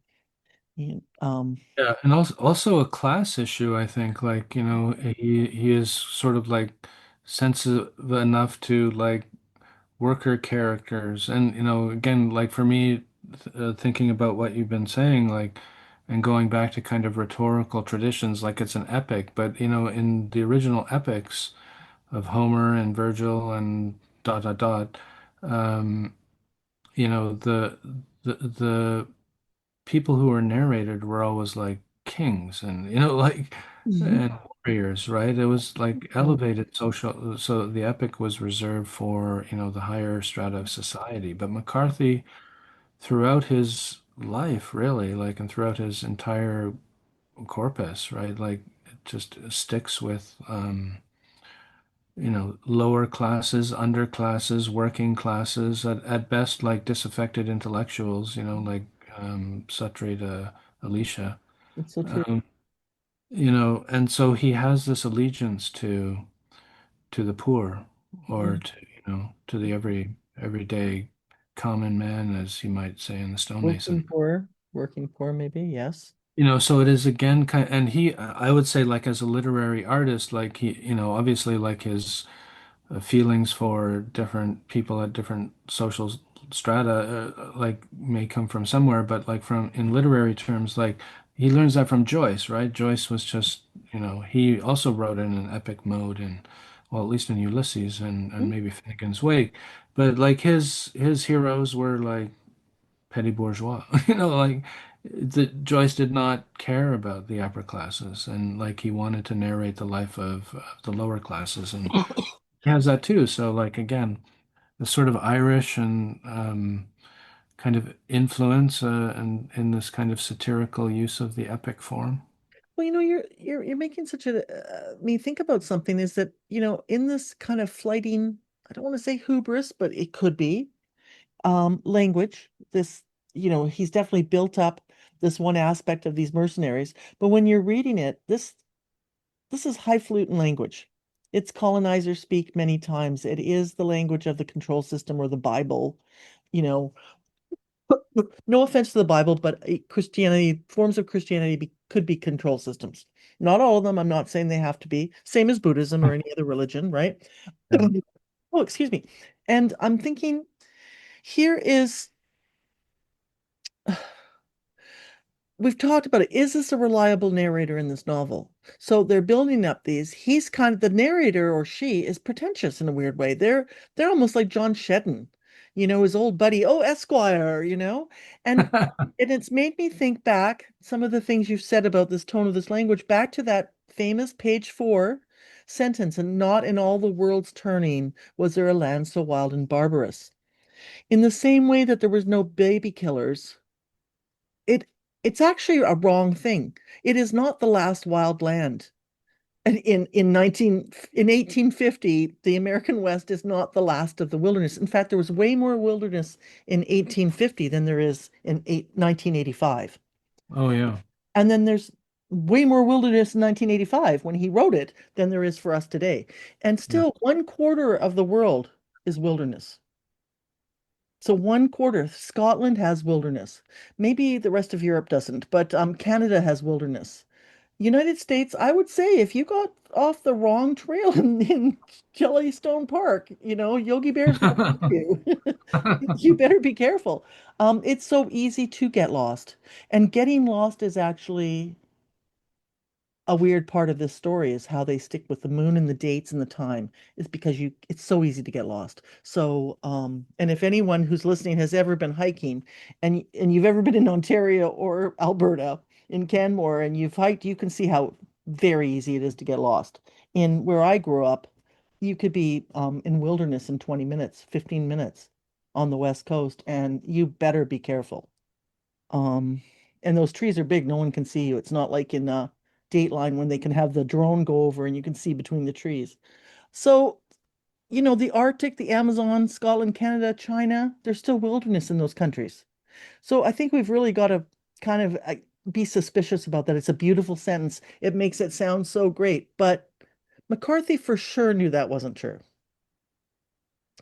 B: You- Um,
A: Yeah, and also a class issue, I think. Like, he is sort of like sensitive enough to like worker characters, and again, like for me, thinking about what you've been saying, like, and going back to kind of rhetorical traditions, like it's an epic, but in the original epics of Homer and Virgil and dot dot dot, um, the people who were narrated were always like kings and like
B: Mhm.
A: and warriors, right? It was like elevated social, so the epic was reserved for the higher strata of society. But McCarthy, throughout his life, really, like, and throughout his entire corpus, right, like it just sticks with lower classes, underclasses, working classes, at best, like disaffected intellectuals, like Sutri to Alicia.
B: It's so true.
A: Um, and so he has this allegiance to the poor, or
B: Mhm.
A: to the everyday common man, as you might say in the stonemason.
B: Working poor, maybe, yes.
A: So it is again kind, and I would say, like, as a literary artist, like he, obviously, like his feelings for different people at different social strata, like, may come from somewhere, but like from in literary terms, like he learns that from Joyce, right? Joyce was just, he also wrote in an epic mode, and well, at least in Ulysses and
B: Mhm.
A: maybe Finnegan's Wake, but like his heroes were like petty bourgeois, like the Joyce did not care about the upper classes, and like he wanted to narrate the life of the lower classes, and he has that too. So, like, again, the sort of Irish and kind of influence, and in this kind of satirical use of the epic form.
B: Well, you're making such me think about something is that, in this kind of flighting, I don't want to say hubris, but it could be, language, this, he's definitely built up this one aspect of these mercenaries. But when you're reading it, this is highfalutin language. It's colonizer speak many times. It is the language of the control system or the Bible. You know, no offense to the Bible, but Christianity, forms of Christianity could be control systems. Not all of them. I'm not saying they have to be. Same as Buddhism or any other religion, right?
A: Yeah.
B: Oh, excuse me. And I'm thinking here is we've talked about it. Is this a reliable narrator in this novel? So they're building up these. He's kind of the narrator, or she is pretentious in a weird way. They're almost like John Shedden, his old buddy. Oh, Esquire, and and it's made me think back some of the things you've said about this tone of this language back to that famous page 4 sentence. And not in all the world's turning was there a land so wild and barbarous. In the same way that there was no baby killers, it it's actually a wrong thing. It is not the last wild land. And in 1850, the American West is not the last of the wilderness. In fact, there was way more wilderness in 1850 than there is in 1985.
A: Oh yeah.
B: And then there's way more wilderness in 1985 when he wrote it than there is for us today. And
A: Yeah.
B: still, 1/4 of the world is wilderness. So 1/4, Scotland has wilderness. Maybe the rest of Europe doesn't, but Canada has wilderness. United States, I would say if you got off the wrong trail in Jellystone Park, Yogi Bear's gonna get you. You better be careful. It's so easy to get lost. And getting lost is actually a weird part of this story is how they stick with the moon and the dates and the time is because it's so easy to get lost. So and if anyone who's listening has ever been hiking and you've ever been in Ontario or Alberta in Canmore and you've hiked, you can see how very easy it is to get lost. In where I grew up, you could be in wilderness in 20 minutes, 15 minutes on the West Coast, and you better be careful. Um, and those trees are big. No one can see you. It's not like in Dateline when they can have the drone go over and you can see between the trees. So, the Arctic, the Amazon, Scotland, Canada, China, there's still wilderness in those countries. So I think we've really got to kind of be suspicious about that. It's a beautiful sentence. It makes it sound so great, but McCarthy for sure knew that wasn't true.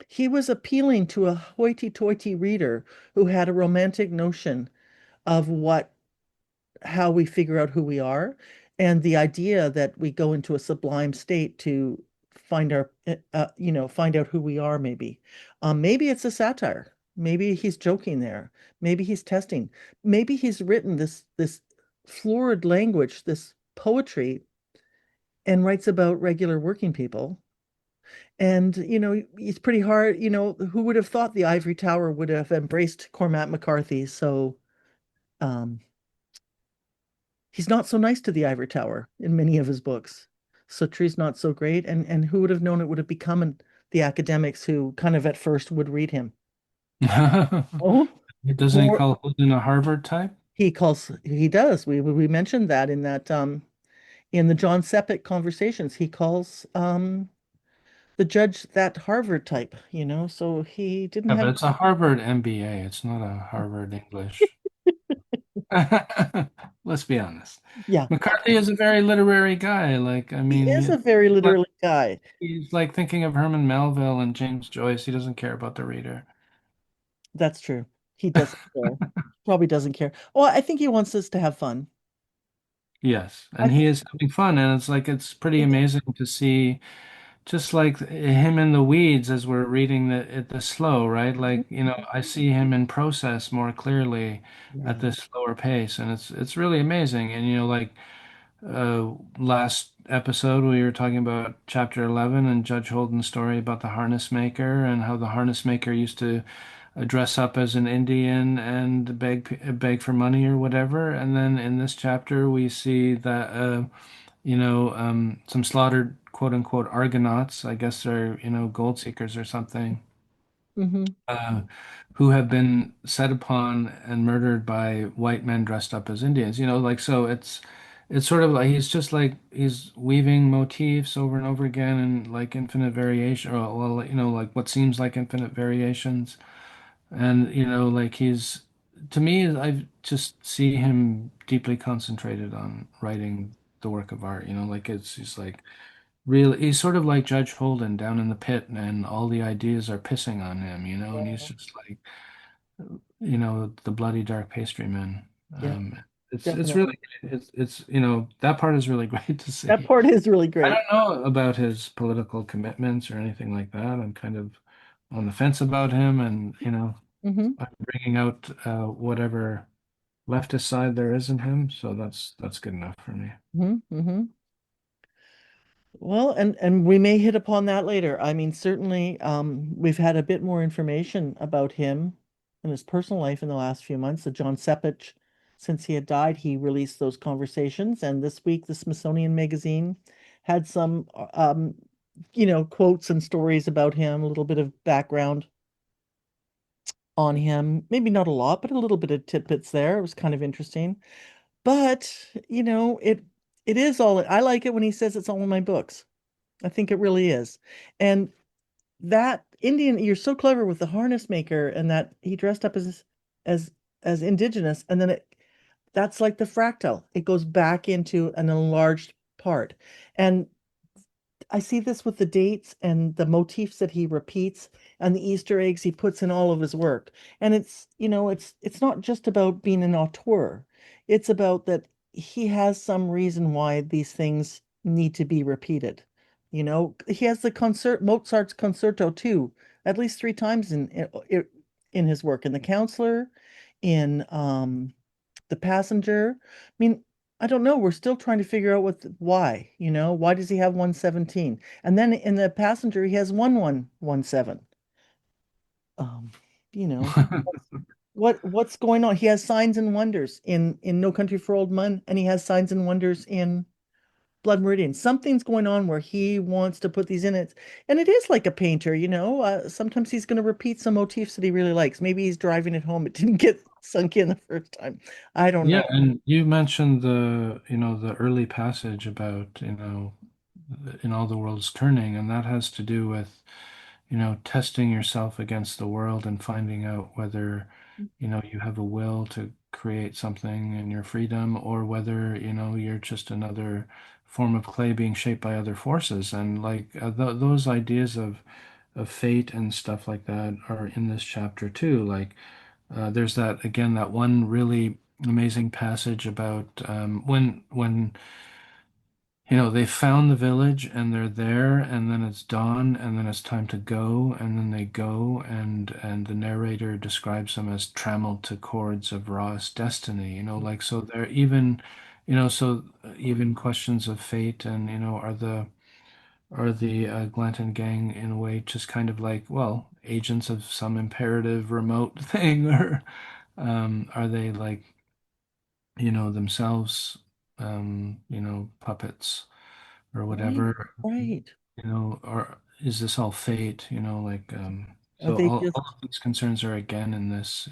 B: He was appealing to a hoity-toity reader who had a romantic notion of what how we figure out who we are, and the idea that we go into a sublime state to find our find out who we are. Maybe it's a satire. Maybe he's joking there. Maybe he's testing. Maybe he's written this florid language, this poetry, and writes about regular working people. And it's pretty hard. Who would have thought the ivory tower would have embraced Cormac McCarthy? So um he's not so nice to the Ivory Tower in many of his books. Sutri's not so great, and who would have known it would have become the academics who kind of at first would read him. Oh,
A: Doesn't he
B: or
A: call Holden a Harvard type?
B: he does. We mentioned that in that in the John Sepik conversations. He calls the judge that Harvard type, so he didn't
A: Yeah, but
B: have.
A: it's a Harvard MBA. It's not a Harvard English. Let's be honest.
B: Yeah,
A: McCarthy is a very literary guy. Like, I
B: he
A: mean,
B: is a very literary guy.
A: he's like thinking of Herman Melville and James Joyce. He doesn't care about the reader.
B: That's true. He doesn't care. Probably doesn't care. Well, I think he wants us to have fun.
A: Yes,
B: I
A: and he
B: think
A: is having fun, and it's like it's pretty
B: it
A: amazing to see just like him in the weeds as we're reading the slow, right?
B: is.
A: Like, I see him in process more clearly at
B: Yeah.
A: this slower pace, and it's really amazing. And like last episode we were talking about chapter 11 and Judge Holden's story about the harness maker and how the harness maker used to dress up as an Indian and beg for money or whatever. And then in this chapter we see that some slaughtered quote unquote Argonauts, I guess they're, gold seekers or something,
B: Hmm.
A: uh, who have been set upon and murdered by white men dressed up as Indians. Like so it's sort of like he's just like he's weaving motifs over and over again and like infinite variation, or well, like what seems like infinite variations. And like he's to me, I just see him deeply concentrated on writing the work of art. Like he's like really he's sort of like Judge Holden down in the pit, and all the ideas are pissing on him. And he's
B: Yeah,
A: just like the bloody dark pastryman.
B: yeah,
A: It's really
B: definitely.
A: it's that part is really great to
B: That
A: see.
B: part is really
A: I
B: great.
A: don't know about his political commitments or anything like that. I'm kind of on the fence about him, and
B: Hmm.
A: I'm bringing out whatever leftist side there is in him. So that's good enough for me.
B: Hmm. Well, and we may hit upon that later. I mean, certainly, we've had a bit more information about him and his personal life in the last few months. The John Sepich, since he had died, he released those conversations, and this week the Smithsonian Magazine had some, quotes and stories about him, a little bit of background on him. Maybe not a lot, but a little bit of tidbits there. It was kind of interesting. But, it is all I like it when he says it's all in my books. I think it really is. And that Indian, you're so clever with the harness maker and that he dressed up as as indigenous, and then that's like the fractal. It goes back into an enlarged part. And I see this with the dates and the motifs that he repeats and the Easter eggs he puts in all of his work. And it's not just about being an auteur. It's about that he has some reason why these things need to be repeated. He has the Mozart's concerto too, at least three times in his work, in The Counselor, in The Passenger. I mean, I don't know. We're still trying to figure out why, why does he have 117? And then in The Passenger, he has 1117. Um, you know, what's going on? He has signs and wonders in No Country for Old Men, and he has signs and wonders in Blood Meridian. Something's going on where he wants to put these in it. And it is like a painter, sometimes he's going to repeat some motifs that he really likes. Maybe he's driving it home. It didn't get sunk in the first time. I don't
A: Yeah,
B: know.
A: and you mentioned the early passage about, in all the world's turning, and that has to do with, testing yourself against the world and finding out whether, you have a will to create something in your freedom, or whether, you're just another form of clay being shaped by other forces. And like those ideas of fate and stuff like that are in this chapter too. Like there's that again that one really amazing passage about when they found the village and they're there, and then it's dawn, and then it's time to go, and then they go, and the narrator describes them as trammeled to chords of rawest destiny. Like so they're even, so even questions of fate and are the Glanton gang in a way just kind of like, well, agents of some imperative remote thing, or are they like, themselves, puppets or
B: Right,
A: whatever,
B: right.
A: or is this all fate, like,
B: Are
A: so
B: they
A: all
B: just,
A: of these concerns are again in this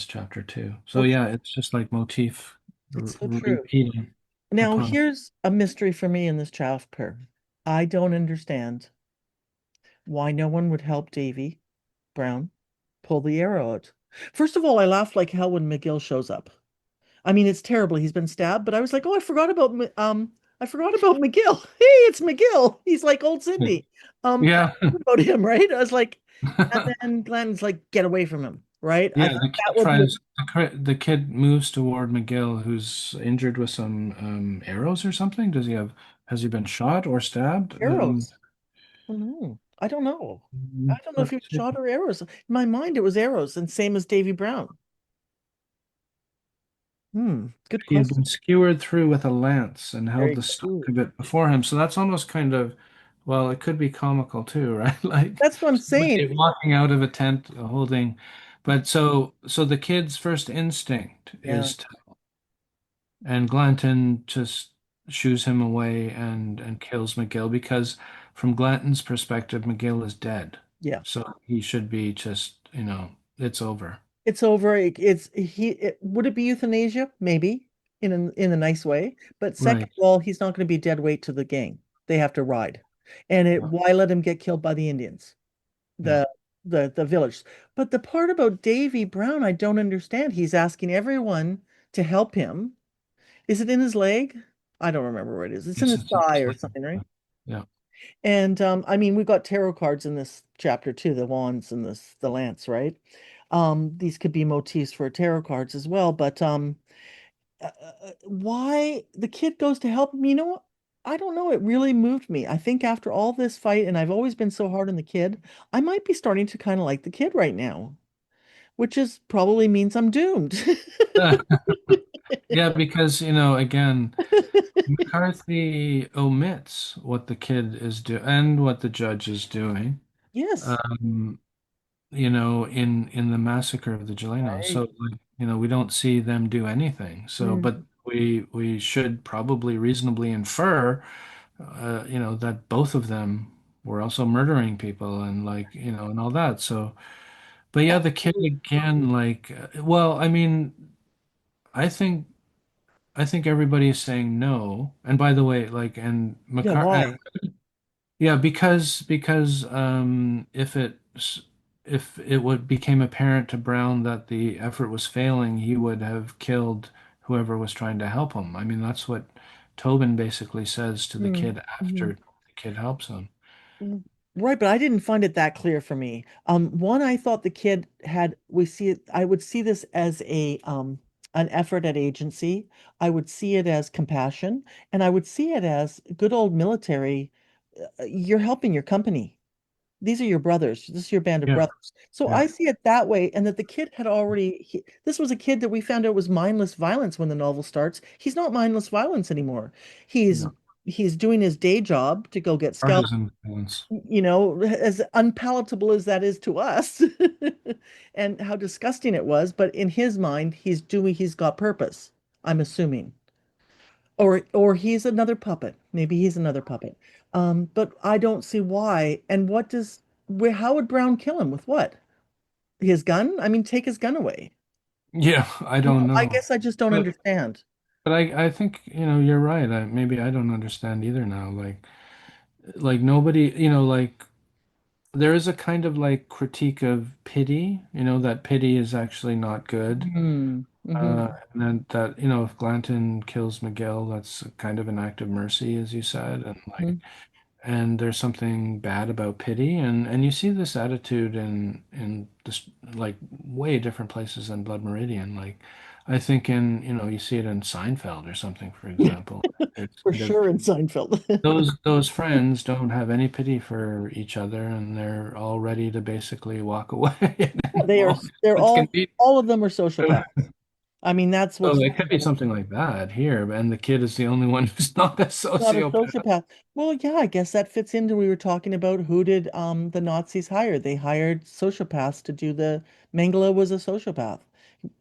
A: chapter too. So
B: that's,
A: yeah, it's just like motif
B: it's so true.
A: repeating
B: Now,
A: upon.
B: here's a mystery for me in this chapter. I don't understand why no one would help Davy Brown pull the arrow out. First of all, I laughed like hell when McGill shows up. I mean, it's terrible. He's been stabbed, but I was like, oh, I forgot about McGill. Hey, it's McGill. He's like old Cindy. I
A: Yeah.
B: forgot about him, right? I was like, and then Glenn's like, get away from him, right? I
A: Yeah,
B: thought
A: the
B: that
A: kid
B: will be
A: tries. The kid moves toward McGill, who's injured with some arrows or something. Has he been shot or stabbed?
B: arrows. Oh no, I don't know. I don't know if
A: But
B: he was shot or arrows. In my mind, it was arrows, and same as Davy Brown. Good
A: he had
B: question.
A: been skewered through with a lance and held
B: Very
A: the
B: good.
A: stock
B: Ooh.
A: of it before him. So that's almost kind of, well, it could be comical too, right? Like
B: That's what I'm saying.
A: somebody walking out of a tent holding. But so the kid's first instinct
B: Yeah,
A: is and Glanton just shoos him away and kills McGill because from Glanton's perspective, McGill is dead.
B: yeah.
A: So he should be just, it's over.
B: It's over. Would it be euthanasia? Maybe in a nice way. But second
A: Right.
B: of all, he's not going to be dead weight to the gang. They have to ride.
A: Yeah.
B: Why let him get killed by the Indians?
A: Yeah.
B: The the village. But the part about Davy Brown, I don't understand. He's asking everyone to help him. Is it in his leg? I don't remember where it is. It's in his thigh
A: It's
B: or
A: like,
B: something, right?
A: yeah.
B: And I mean, we've got tarot cards in this chapter too, the wands and the lance, right? These could be motifs for tarot cards as well, but why the kid goes to help him, what? I don't know. It really moved me. I think after all this fight, and I've always been so hard on the kid, I might be starting to kind of like the kid right now, which is probably means I'm doomed.
A: Yeah, because, again, McCarthy omits what the kid is doing and what the judge is doing,
B: Yes.
A: um, in the massacre of the Chilenos.
B: Right.
A: So, like, we don't see them do anything. So, but
B: Mm.
A: we should probably reasonably infer, that both of them were also murdering people and like, and all that. So, but yeah, the kid again, like, well, I mean, I think. I think everybody is saying no. And by the way, like, and
B: Yeah,
A: McCar
B: why?
A: yeah, because if it would became apparent to Brown that the effort was failing, he would have killed whoever was trying to help him. I mean, that's what Tobin basically says to the
B: Mm.
A: kid
B: Mhm.
A: after the kid helps him.
B: Mm. Right, but I didn't find it that clear for me. One, I thought the kid had we see it. I would see this as a an effort at agency. I would see it as compassion, and I would see it as good old military. You're helping your company. These are your brothers. This is your band of
A: Yeah,
B: brothers. So
A: yeah,
B: I see it that way, and that the kid had this was a kid that we found out was mindless violence when the novel starts. He's not mindless violence anymore. He's
A: yeah.
B: he's doing his day job to go get scalps,
A: Partisan violence.
B: as unpalatable as that is to us, and how disgusting it was. But in his mind, he's got purpose, I'm assuming. Or he's another puppet. Maybe he's another puppet. But I don't see why. And how would Brown kill him? With what? His gun? I mean, take his gun away.
A: Yeah, I don't
B: I
A: know.
B: guess I just don't
A: But
B: understand.
A: but I think, you're right. Maybe I don't understand either now. Like nobody, like there is a kind of like critique of pity, that pity is actually not good.
B: Hmm. Hmm.
A: And then that, if Glanton kills Miguel, that's kind of an act of mercy, as you said. And like, and there's something bad about pity, and you see this attitude in this like way different places than Blood Meridian. Like I think in you see it in Seinfeld or something, for example. It's
B: For
A: kind of
B: sure in Seinfeld.
A: those friends don't have any pity for each other, and they're all ready to basically walk away at any
B: They are,
A: moment.
B: they're
A: It's convenient.
B: all of them are sociopaths. I mean, that's
A: So
B: what's
A: it could
B: funny
A: be
B: about
A: something like that here, and the kid is the only one who's not a
B: not a
A: sociopath.
B: sociopath. Well, yeah, I guess that fits into we were talking about who did the Nazis hire? They hired sociopaths to do the Mengele was a sociopath.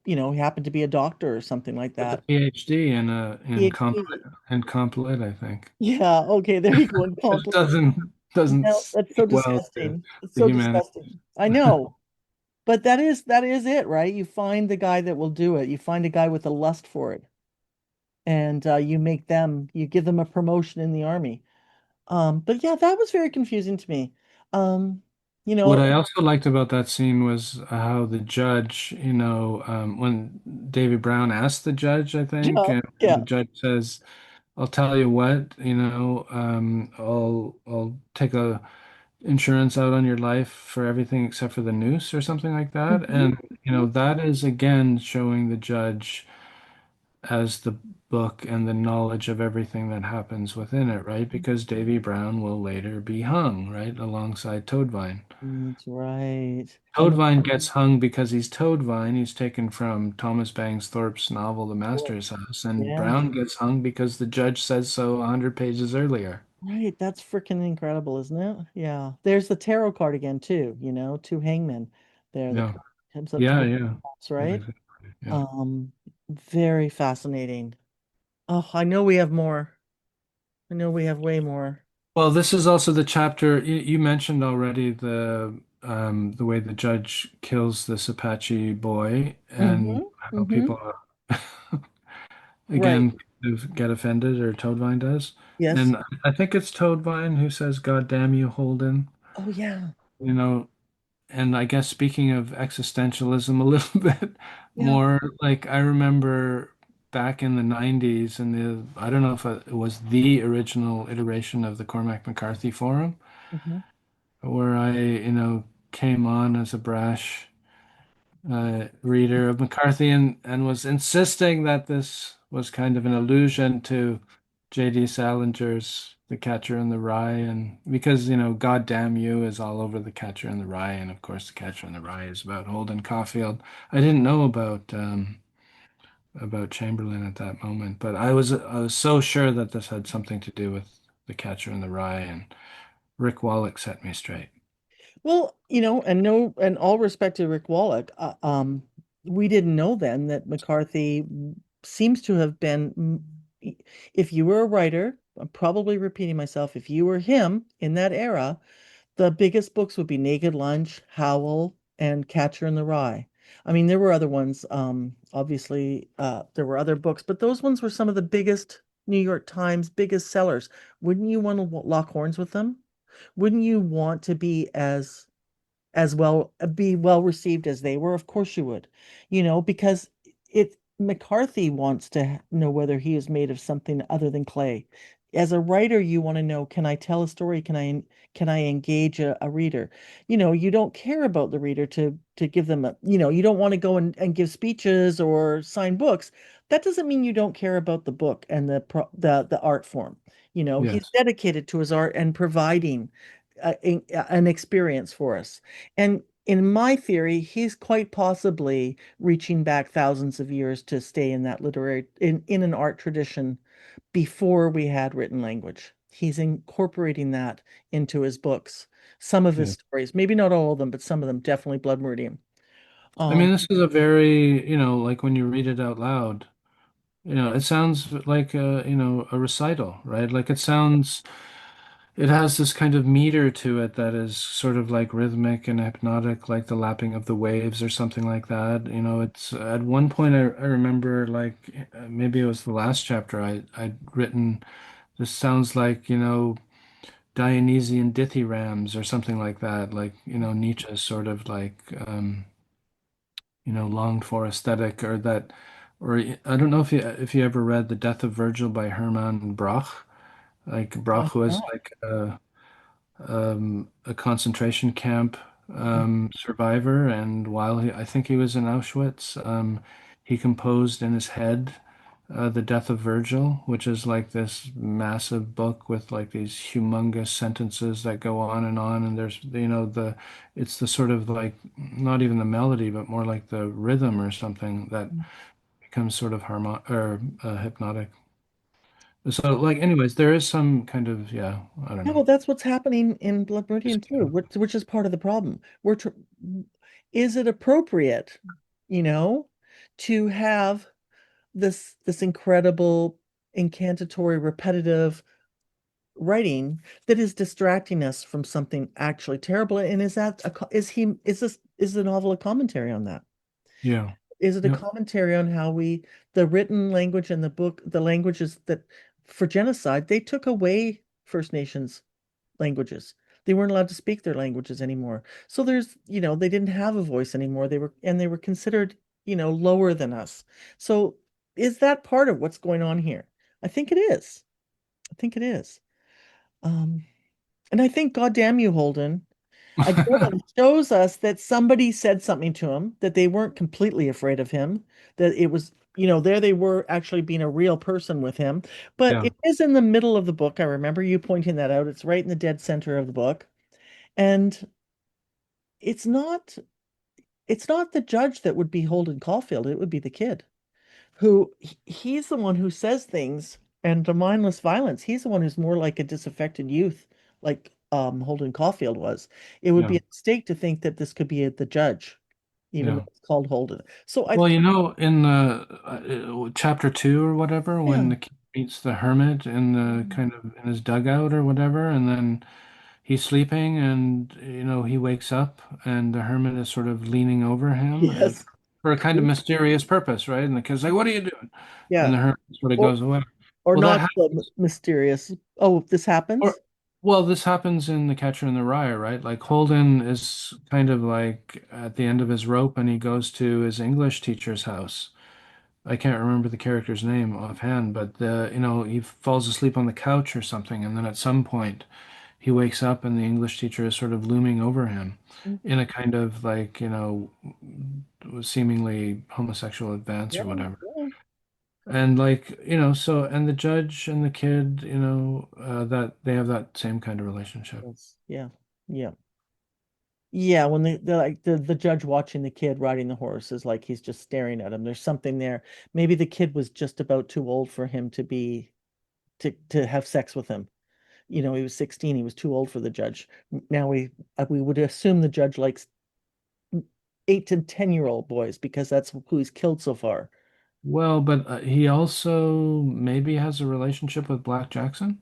B: He happened to be a doctor or something like
A: With a
B: that.
A: PhD in
B: PhD.
A: comp lit, I think.
B: Yeah, okay, there you go.
A: This doesn't
B: No, that's so
A: speak well to
B: disgusting. It's
A: the
B: so
A: humanity.
B: disgusting. I know. But that is it, right? You find the guy that will do it. You find a guy with a lust for it, and you give them a promotion in the army. But yeah, that was very confusing to me. Um, you
A: What
B: know,
A: I also liked about that scene was how the judge, when Davy Brown asked the judge, I think,
B: yeah,
A: and the
B: yeah.
A: judge says, "I'll tell you what, I'll take a insurance out on your life for everything except for the noose or something like that."
B: Hmm.
A: And that is again showing the judge as the book and the knowledge of everything that happens within it, right? Because Davy Brown will later be hung, right, alongside Toadvine.
B: That's right. And
A: Toadvine gets hung because he's Toadvine. He's taken from Thomas Bangs Thorpe's novel, The
B: the,
A: Master's House, and
B: yeah,
A: Brown gets hung because the judge says so 100 pages earlier.
B: right. That's freaking incredible, isn't it? Yeah. There's the tarot card again too, two hangmen there that
A: Yeah.
B: comes up
A: Yeah,
B: 20
A: yeah.
B: times,
A: Yeah,
B: right?
A: exactly. Yeah.
B: Um, Very fascinating. Oh, I know we have more. I know we have way more.
A: Well, this is also the chapter you mentioned already the way the judge kills this Apache boy and
B: Mm-hmm.
A: how
B: Mm-hmm.
A: people
B: Right.
A: again kind of get offended or Toadvine does.
B: Yes.
A: And I think it's Toadvine who says, "God damn you, Holden."
B: Oh yeah.
A: You know, and I guess speaking of existentialism a little bit
B: Yeah.
A: more, like I remember back in the 90s and I don't know if it was the original iteration of the Cormac McCarthy Forum
B: Mm-hmm.
A: where I, came on as a brash reader of McCarthy and was insisting that this was kind of an allusion to J.D. Salinger's The Catcher in the Rye, and because "God damn you" is all over The Catcher in the Rye, and of course The Catcher in the Rye is about Holden Caulfield. I didn't know about Chamberlain at that moment, but I was so sure that this had something to do with The Catcher in the Rye, and Rick Wallach set me straight.
B: Well, and no, and all respect to Rick Wallach, we didn't know then that McCarthy seems to have been, if you were a writer, I'm probably repeating myself, if you were him in that era, the biggest books would be Naked Lunch, Howl, and Catcher in the Rye. I mean, there were other ones, obviously, there were other books, but those ones were some of the biggest New York Times biggest sellers. Wouldn't you want to lock horns with them? Wouldn't you want to be well received as they were? Of course you would, because it McCarthy wants to know whether he is made of something other than clay. As a writer, you want to know, can I tell a story? Can I engage a reader? You don't care about the reader to give them you don't want to go and give speeches or sign books. That doesn't mean you don't care about the book and the art form. He's
A: Yes.
B: dedicated to his art and providing an experience for us. And in my theory, he's quite possibly reaching back thousands of years to stay in that in an art tradition before we had written language. He's incorporating that into his books. Some of his
A: Yeah.
B: stories, maybe not all of them, but some of them, definitely Blood Meridian.
A: I
B: Um,
A: mean, this is a very, like when you read it out loud. It sounds like a recital, right? Like it has this kind of meter to it that is sort of like rhythmic and hypnotic, like the lapping of the waves or something like that. It's at one point I remember like maybe it was the last chapter I'd written. This sounds like Dionysian dithyrambs or something like that, like Nietzsche's sort of like longed for aesthetic or that, or I don't know if you ever read The Death of Virgil by Hermann Broch. Like
B: I
A: Broch was
B: know.
A: like a concentration camp survivor, and while I think he was in Auschwitz, he composed in his head The Death of Virgil, which is like this massive book with like these humongous sentences that go on, and there's it's the sort of like not even the melody, but more like the rhythm or something that becomes sort of hypnotic. So, like, anyways, there is some kind of, yeah, I don't
B: Yeah,
A: know.
B: well, that's what's happening in Blood
A: Just,
B: Meridian too, which is part of the problem. Is it appropriate, you know, to have this incredible, incantatory, repetitive writing that is distracting us from something actually terrible? And is that is the novel a commentary on that?
A: yeah,
B: Is it a
A: yeah,
B: commentary on how the written language and the book, the languages that for genocide, they took away First Nations languages. They weren't allowed to speak their languages anymore. So they didn't have a voice anymore. They were considered, lower than us. So is that part of what's going on here? I think it is. I think it is. Um, and I think, goddamn you, Holden, again, shows us that somebody said something to him, that they weren't completely afraid of him, that it was, there they were actually being a real person with him. But
A: yeah,
B: it is in the middle of the book. I remember you pointing that out. It's right in the dead center of the book. And it's not it's not the judge that would be Holden Caulfield, it would be the kid who he's the one who says things and the mindless violence. He's the one who's more like a disaffected youth, like Holden Caulfield was. It would be
A: yeah,
B: a mistake to think that this could be the judge, even though
A: yeah.
B: it's called Holden. So I
A: Well,
B: think,
A: in the chapter two or whatever,
B: yeah,
A: when the kid meets the hermit in the kind of in his dugout or whatever, and then he's sleeping, and he wakes up, and the hermit is sort of leaning over him
B: yes,
A: for a kind of mysterious purpose, right? And the kid's like, "What are you doing?" And
B: yeah,
A: the hermit sort of
B: or
A: goes away.
B: or
A: Well, that
B: not so
A: happens.
B: mysterious. Oh, this happens?
A: Or, well, this happens in The Catcher in the Rye, right? Like Holden is kind of like at the end of his rope and he goes to his English teacher's house. I can't remember the character's name offhand, but he falls asleep on the couch or something, and then at some point he wakes up and the English teacher is sort of looming over him in a kind of like, seemingly homosexual advance
B: Yeah,
A: or whatever.
B: yeah.
A: And like, and the judge and the kid, that they have that same kind of relationship.
B: Yes, yeah, yeah. Yeah, when the judge watching the kid riding the horse is like he's just staring at him. There's something there. Maybe the kid was just about too old for him to have sex with him. He was 16. He was too old for the judge. Now we would assume the judge likes 8 to 10-year-old boys because that's who he's killed so far.
A: Well, but he also maybe has a relationship with Black Jackson.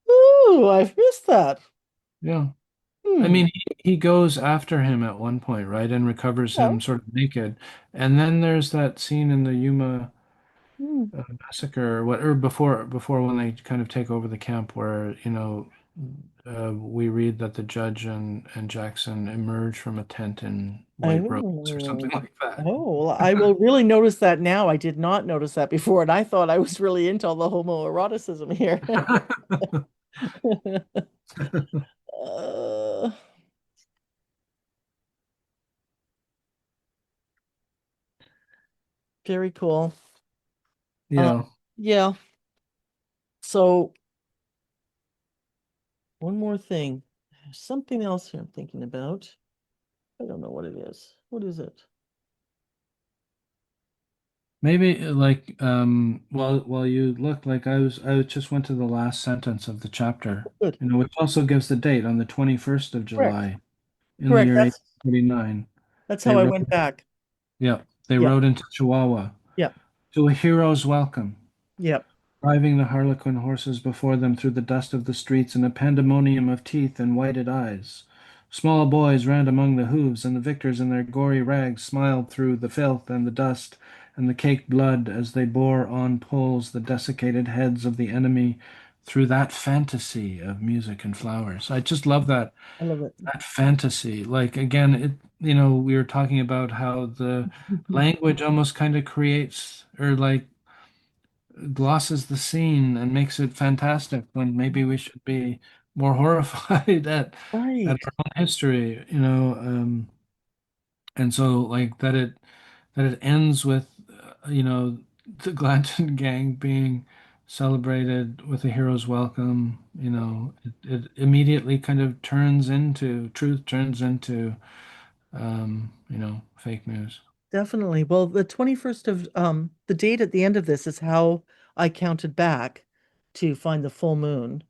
B: Ooh, I've missed that.
A: Yeah. I
B: Hmm.
A: mean, he goes after him at one point, right, and recovers
B: Yeah.
A: him sort of naked. And then there's that scene in the Yuma
B: Hmm.
A: massacre, or before when they kind of take over the camp, where we read that the judge and Jackson emerge from a tent in white robes or something
B: Oh.
A: like that.
B: Oh, well, I will really notice that now. I did not notice that before, and I thought I was really into all the homoeroticism here. Uh, very cool. Uh,
A: Yeah.
B: yeah. So one more thing. There's something else here I'm thinking about. I don't know what it is. What is it?
A: Maybe like while you look, like I just went to the last sentence of the chapter,
B: Good.
A: which also gives the date on the 21st of
B: Correct.
A: July in the
B: Correct.
A: year
B: That's
A: 1849.
B: that's
A: They
B: how I
A: wrote,
B: went back.
A: yeah, they
B: Yep.
A: rode into Chihuahua
B: Yep.
A: to a hero's welcome,
B: Yep.
A: driving the harlequin horses before them through the dust of the streets in a pandemonium of teeth and whited eyes. Small boys ran among the hooves, and the victors in their gory rags smiled through the filth and the dust and the caked blood as they bore on poles the desiccated heads of the enemy through that fantasy of music and flowers. I just love
B: I love it.
A: that fantasy. Like again, we were talking about how the language almost kind of creates or like glosses the scene and makes it fantastic when maybe we should be more horrified at
B: Right.
A: our own history, and so like that it ends with the Glanton gang being celebrated with a hero's welcome. It immediately kind of turns into truth, turns into fake news.
B: Definitely. Well, the 21st of the date at the end of this is how I counted back to find the full moon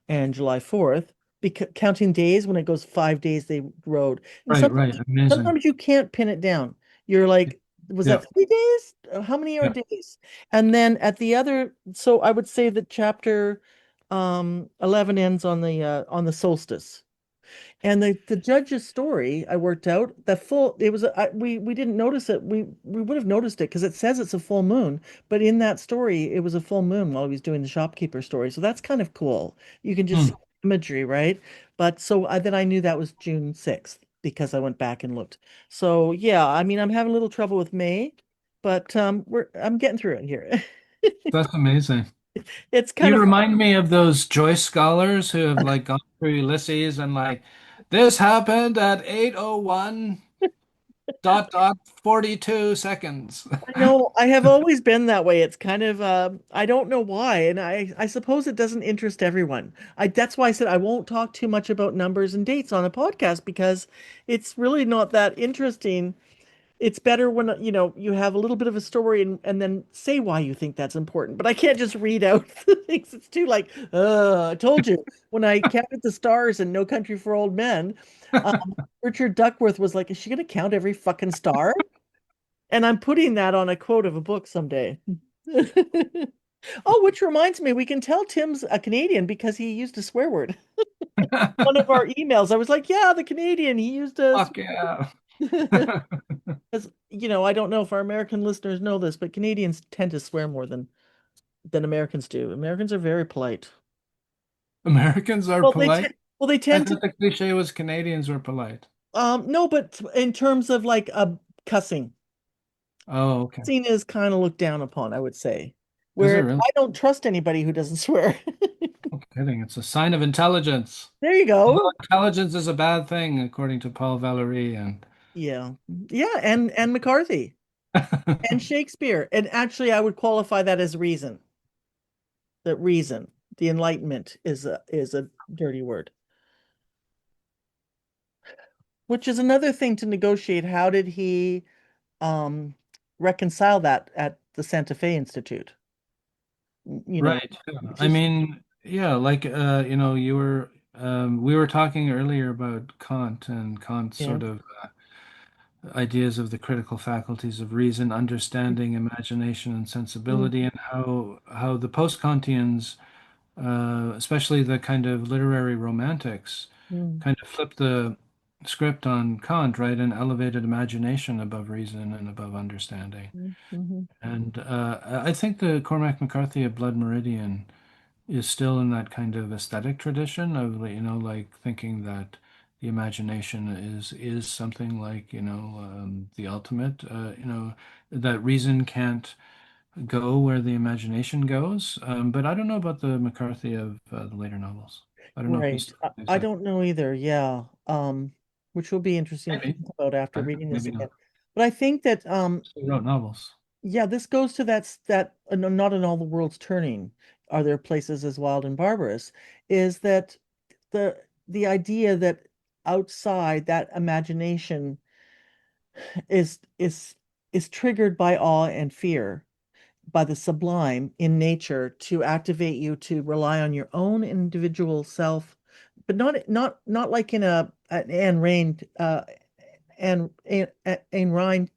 B: and July 4th, because counting days when it goes 5 days they rode. And
A: Right, right, amazing.
B: sometimes you can't pin it down. You're like, was that
A: Yeah,
B: 3 days? How many are
A: yeah.
B: days? And then at the other, so I would say that chapter 11 ends on the solstice. And the judge's story, I worked out the full. It was we didn't notice it. We would have noticed it because it says it's a full moon, but in that story, it was a full moon while he was doing the shopkeeper story. So that's kind of cool. You can just see
A: Hmm.
B: imagery, right? But so then I knew that was June 6th because I went back and looked. So yeah, I mean, I'm having a little trouble with May, but I'm getting through it here.
A: That's amazing.
B: It's kind
A: You
B: of
A: remind me of those Joyce scholars who have like gone through Ulysses and like this happened at 8:01 dot dot 42 seconds.
B: I know I have always been that way. It's kind of I don't know why, and I suppose it doesn't interest everyone. I That's why I said I won't talk too much about numbers and dates on a podcast because it's really not that interesting. It's better when you have a little bit of a story and then say why you think that's important. But I can't just read out the things. It's too like, I told you when I counted the stars in No Country for Old Men, Richard Duckworth was like, is she gonna count every fucking star? And I'm putting that on a quote of a book someday. Oh, which reminds me, we can tell Tim's a Canadian because he used a swear word. One of our emails, I was like, yeah, the Canadian, he used a
A: Fuck yeah.
B: because I don't know if our American listeners know this, but Canadians tend to swear more than Americans do. Americans are very polite.
A: Americans are
B: Well,
A: polite.
B: they
A: I
B: tend to
A: thought the cliche was Canadians were polite.
B: no, but in terms of like cussing.
A: Oh, okay.
B: Cussing is kind of looked down upon, I would say.
A: Is it
B: Where
A: really?
B: I don't trust anybody who doesn't swear.
A: No kidding. It's a sign of intelligence.
B: There you
A: Although
B: go.
A: intelligence is a bad thing, according to Paul Valéry and
B: Yeah. Yeah, and McCarthy and Shakespeare. And actually I would qualify that as reason. That reason. The Enlightenment is a dirty word. Which is another thing to negotiate. How did he um reconcile that at the Santa Fe Institute? You know,
A: right. Yeah.
B: which
A: I
B: is
A: mean, yeah, like we were talking earlier about Kant and Kant's
B: yeah.
A: sort of ideas of the critical faculties of reason, understanding, imagination, and
B: Mm,
A: sensibility, and how the post-Kantians, especially the kind of literary romantics,
B: mm,
A: kind of flipped the script on Kant, right, and elevated imagination above reason and above understanding.
B: mm, mhm.
A: And I think the Cormac McCarthy of Blood Meridian is still in that kind of aesthetic tradition of, like thinking that the imagination is something like, the ultimate, that reason can't go where the imagination goes. But I don't know about the McCarthy of the later novels. I don't know if he
B: Right.
A: still believes
B: I
A: that.
B: don't know either. Yeah. Which will be interesting to
A: Maybe.
B: think about after
A: I don't know.
B: reading this
A: Maybe
B: again.
A: not.
B: But I think that
A: He wrote novels.
B: yeah, this goes to that not in all the world's turning are there places as wild and barbarous, is that the the idea that outside that imagination is is is triggered by awe and fear, by the sublime in nature to activate you to rely on your own individual self, but not like in an Anne Rand Ayn Rand.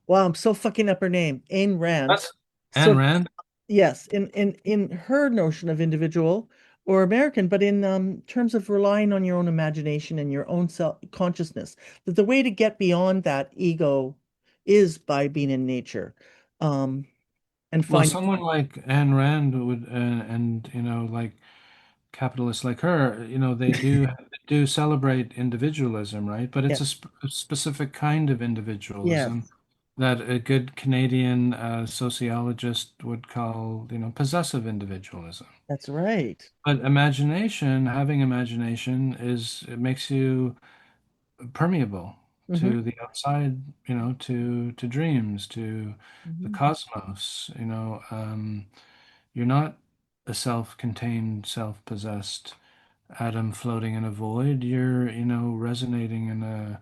B: Wow, I'm so fucking up her name. Ayn Rand.
A: That's Ayn
B: So
A: Rand.
B: yes, in her notion of individual or American, but in terms of relying on your own imagination and your own self consciousness, that the way to get beyond that ego is by being in nature, um, and
A: Well,
B: find
A: someone like Ayn Rand would, and like capitalists like her, they do celebrate individualism, right? But it's
B: yeah,
A: a specific kind of
B: yes,
A: individualism that a good Canadian sociologist would call, possessive individualism.
B: That's right.
A: But imagination, having imagination it makes you permeable
B: Hmm.
A: to the outside, to dreams, to the
B: Hmm.
A: cosmos, you're not a self-contained, self-possessed atom floating in a void. You're, resonating in a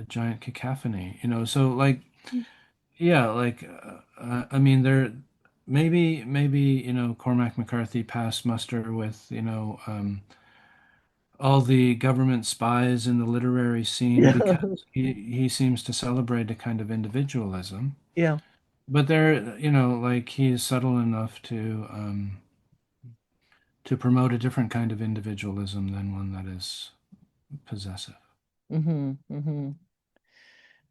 A: giant cacophony, so like, yeah, like, I mean, maybe, Cormac McCarthy passed muster with, all the government spies in the literary scene
B: Yeah.
A: because he seems to celebrate a kind of individualism.
B: Yeah.
A: But there, like he is subtle enough to promote a different kind of individualism than one that is possessive.
B: Hmm. Hmm.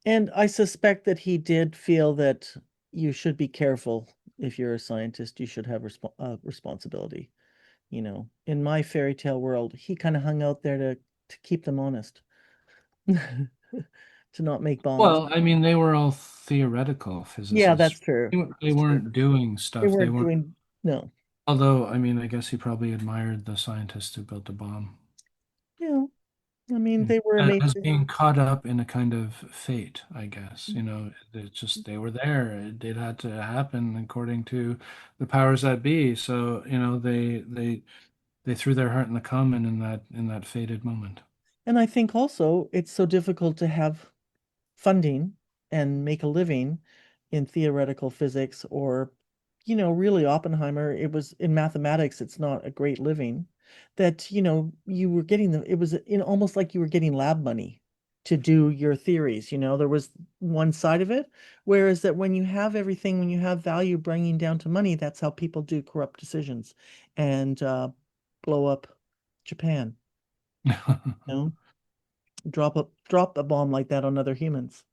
B: And I suspect that he did feel that you should be careful if you're a scientist, you should have responsibility. In my fairy tale world, he kind of hung out there to keep them honest, to not make bombs.
A: Well, I mean, they were all theoretical
B: Yeah,
A: physicists.
B: that's true.
A: They
B: That's true.
A: weren't doing
B: They
A: stuff. They
B: weren't
A: weren't.
B: doing, no.
A: Although, I mean, I guess he probably admired the scientists who built the bomb.
B: Yeah, I mean, they were
A: As
B: amazing.
A: being caught up in a kind of fate, I guess. It's just they were there. It had to happen according to the powers that be. So, they threw their heart in the common in that fated moment.
B: And I think also it's so difficult to have funding and make a living in theoretical physics or, really Oppenheimer, it was in mathematics, it's not a great living that, you were getting it was in almost like you were getting lab money to do your theories, there was one side of it, whereas that when you have everything, when you have value bringing down to money, that's how people do corrupt decisions and blow up Japan, you know, drop a bomb like that on other humans.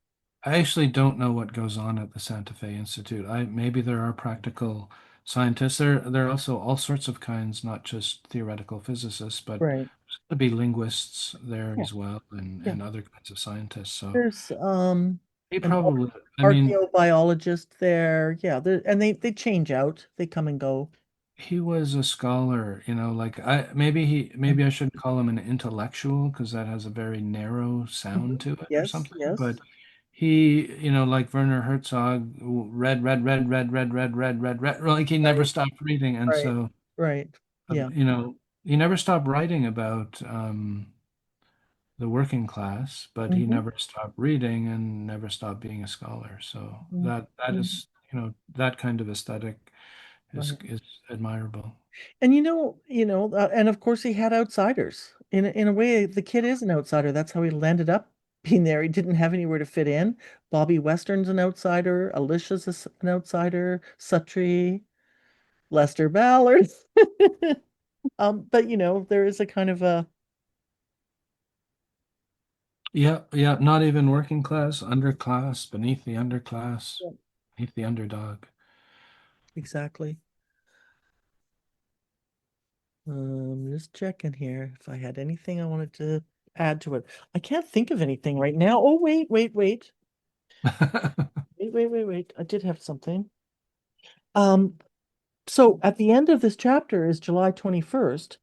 A: I actually don't know what goes on at the Santa Fe Institute. Maybe there are practical scientists. There are also all sorts of kinds, not just theoretical physicists, but
B: Right.
A: to be linguists there
B: Yeah.
A: as well, and
B: Yeah.
A: other kinds of scientists. So
B: There's
A: he
B: an
A: probably, I mean,
B: archaeobiologist there. Yeah, and they change out. They come and go.
A: he was a scholar, like maybe I shouldn't call him an intellectual because that has a very narrow sound
B: Mhm.
A: to it or
B: Yes,
A: something, but
B: yes.
A: he, like Werner Herzog, read, read, read, read, read, read, read, read, read, like he never
B: Right,
A: stopped reading. And
B: right,
A: so,
B: right. Yeah.
A: he never stopped writing about the working class, but he
B: Hmm.
A: never stopped reading and never stopped being a scholar. So
B: Hmm.
A: that is, that kind of aesthetic is
B: Right.
A: admirable.
B: And and of course he had outsiders. In a way, the kid is an outsider. That's how he landed up being there. He didn't have anywhere to fit in. Bobby Western's an outsider. Alicia's an outsider. Suttree, Lester Ballard. But there is a kind of a
A: Yeah, yeah, not even working class, underclass, beneath the underclass,
B: yeah,
A: beneath the underdog.
B: exactly. Just checking here if I had anything I wanted to add to it. I can't think of anything right now. Oh, wait, wait, wait. Wait, wait, wait, wait. I did have something. Um, so at the end of this chapter is July 21st.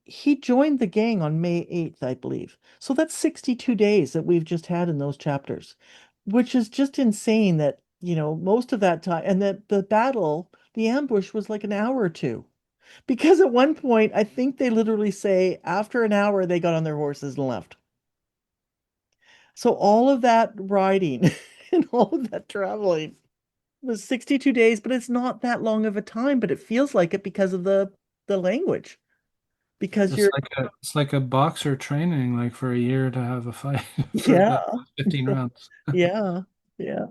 B: He joined the gang on May 8th, I believe. So that's 62 days that we've just had in those chapters, which is just insane that, most of that time and that the battle, the ambush was like an hour or two. Because at one point, I think they literally say after an hour they got on their horses and left. So all of that riding and all of that traveling was 62 days, but it's not that long of a time, but it feels like it because of the language. Because
A: It's
B: you're
A: like a boxer training like for a year to have a fight for
B: yeah,
A: the 15 rounds.
B: yeah, yeah.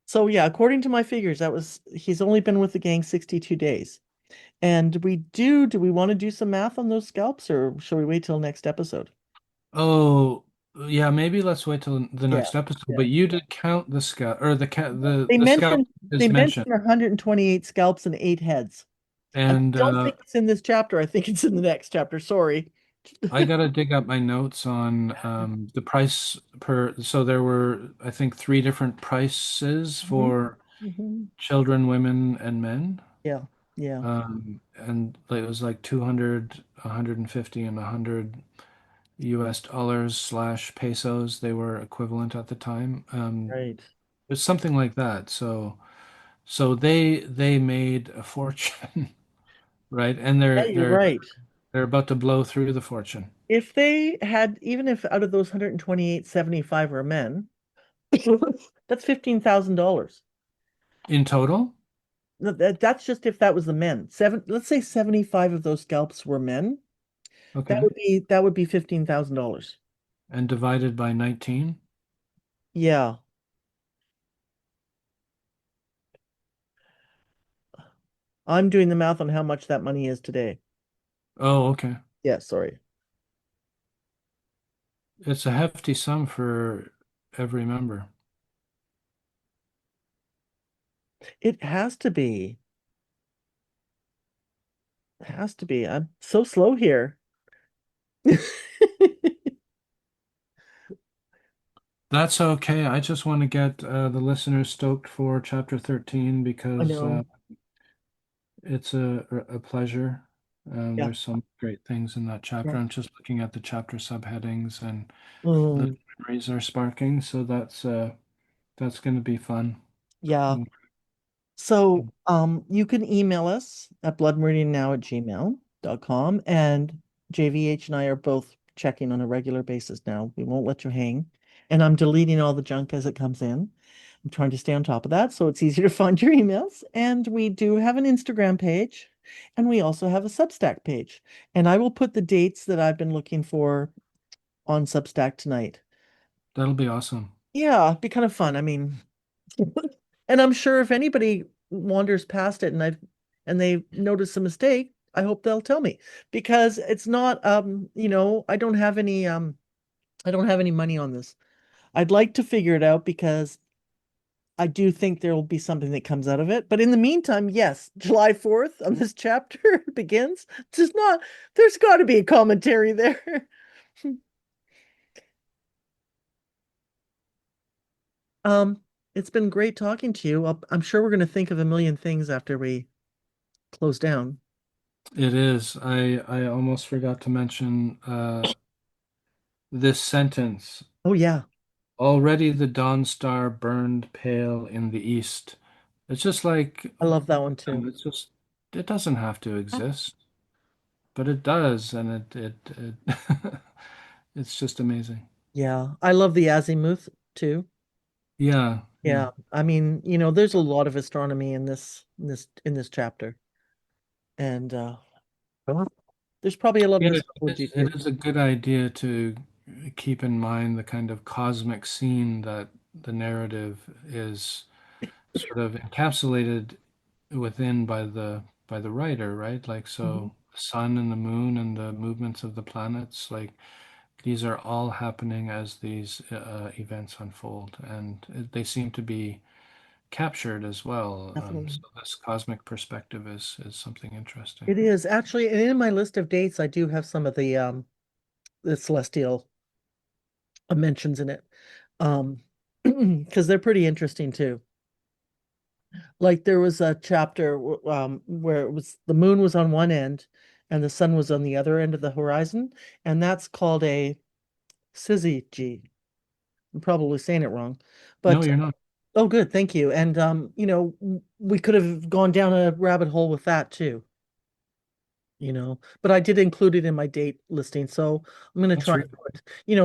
B: So yeah, according to my figures, he's only been with the gang 62 days. And do we want to do some math on those scalps or shall we wait till next episode?
A: Oh, yeah, maybe let's wait till the
B: Yeah.
A: next episode.
B: Yeah.
A: But you did count the scout or
B: They
A: the scout
B: mentioned they
A: is mentioned.
B: mentioned 128 scalps and 8 heads. I
A: And
B: don't think it's in this chapter. I think it's in the next chapter. Sorry.
A: I gotta dig up my notes on the price per. So there were, I think, three different prices
B: Mhm.
A: for
B: Mhm.
A: children, women, and men.
B: Yeah. Yeah,
A: And it was like 200, 150, and 100 US dollars slash pesos. They were equivalent at the time.
B: right.
A: It's something like that. So they made a fortune, right? And
B: Yeah, you're right.
A: they're about to blow through the fortune
B: If they had, even if out of those 128, 75 were men, that's $15,000.
A: in total.
B: That's just if that was the men. Let's say 75 of those scalps were men.
A: Okay.
B: That would be $15,000.
A: And divided by 19.
B: Yeah, I'm doing the math on how much that money is today.
A: Oh, okay.
B: Yeah, sorry.
A: It's a hefty sum for every member.
B: It has to be. It has to be. I'm so slow here.
A: That's okay. I just want to get the listeners stoked for chapter 13
B: I
A: because
B: know.
A: it's a pleasure.
B: Yeah.
A: There's some great things in that
B: Yeah.
A: chapter. I'm just looking at the chapter subheadings and the
B: Mm,
A: memories are sparking, so that's going to be fun.
B: yeah.
A: Mm.
B: So, you can email us at bloodmeridiannow@gmail.com, and JVH and I are both checking on a regular basis now. We won't let you hang. And I'm deleting all the junk as it comes in. I'm trying to stay on top of that so it's easier to find your emails. And we do have an Instagram page, and we also have a Substack page. And I will put the dates that I've been looking for on Substack tonight.
A: That'll be awesome.
B: Yeah, it'd be kind of fun. I mean, and I'm sure if anybody wanders past it and they notice a mistake, I hope they'll tell me because it's not I don't have any money on this. I'd like to figure it out because I do think there will be something that comes out of it. But in the meantime, yes, July 4th on this chapter begins. There's got to be a commentary there. Um, it's been great talking to you. I'm sure we're going to think of a million things after we close down.
A: It is. I almost forgot to mention this sentence.
B: Oh yeah,
A: Already the dawn star burned pale in the east. It's just like,
B: I love that one too.
A: it's just, it doesn't have to exist, but it does, and it it's just amazing.
B: Yeah, I love the azimuth too.
A: Yeah, yeah.
B: Yeah, I mean, there's a lot of astronomy in this chapter, and there's probably a lot
A: Yeah,
B: of astrology too.
A: it is a good idea to keep in mind the kind of cosmic scene that the narrative is sort of encapsulated within by the writer, right? Like
B: Mhm.
A: so the sun and the moon and the movements of the planets, like these are all happening as these events unfold, and they seem to be captured as well. So
B: Definitely.
A: this cosmic perspective is something interesting.
B: It is actually, and in my list of dates, I do have some of the celestial mentions in it. Um, because they're pretty interesting too. Like there was a chapter where it was the moon was on one end and the sun was on the other end of the horizon, and that's called a syzygy. I'm probably saying it wrong,
A: No,
B: but
A: you're not.
B: oh, good, thank you. And we could have gone down a rabbit hole with that too, but I did include it in my date listing, so I'm going to
A: That's
B: try
A: right.
B: and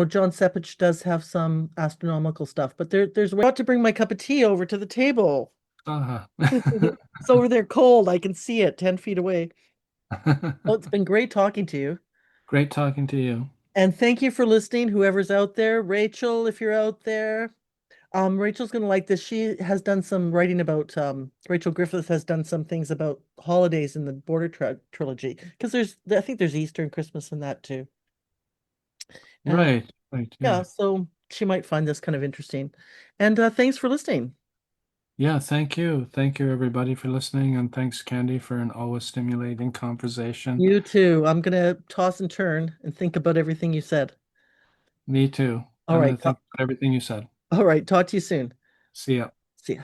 B: put, John Sepich does have some astronomical stuff, but there's a way to bring my cup of tea over to the table.
A: Uh-huh.
B: It's over there cold. I can see it 10 feet away. Well, it's been great talking to you.
A: Great talking to you.
B: And thank you for listening, whoever's out there. Rachel, if you're out there. Rachel's gonna like this. She has done some writing about Rachel Griffith has done some things about holidays in the Border trilogy. Because I think there's Easter and Christmas in that too. And
A: Right, right,
B: yeah,
A: yeah.
B: so she might find this kind of interesting. And thanks for listening.
A: Yeah, thank you. Thank you, everybody, for listening. And thanks, Candy, for an always stimulating conversation.
B: You too. I'm gonna toss and turn and think about everything you said.
A: Me too.
B: All
A: I'm going
B: right.
A: to think about everything you said.
B: All right. Talk to you soon.
A: See ya.
B: See ya.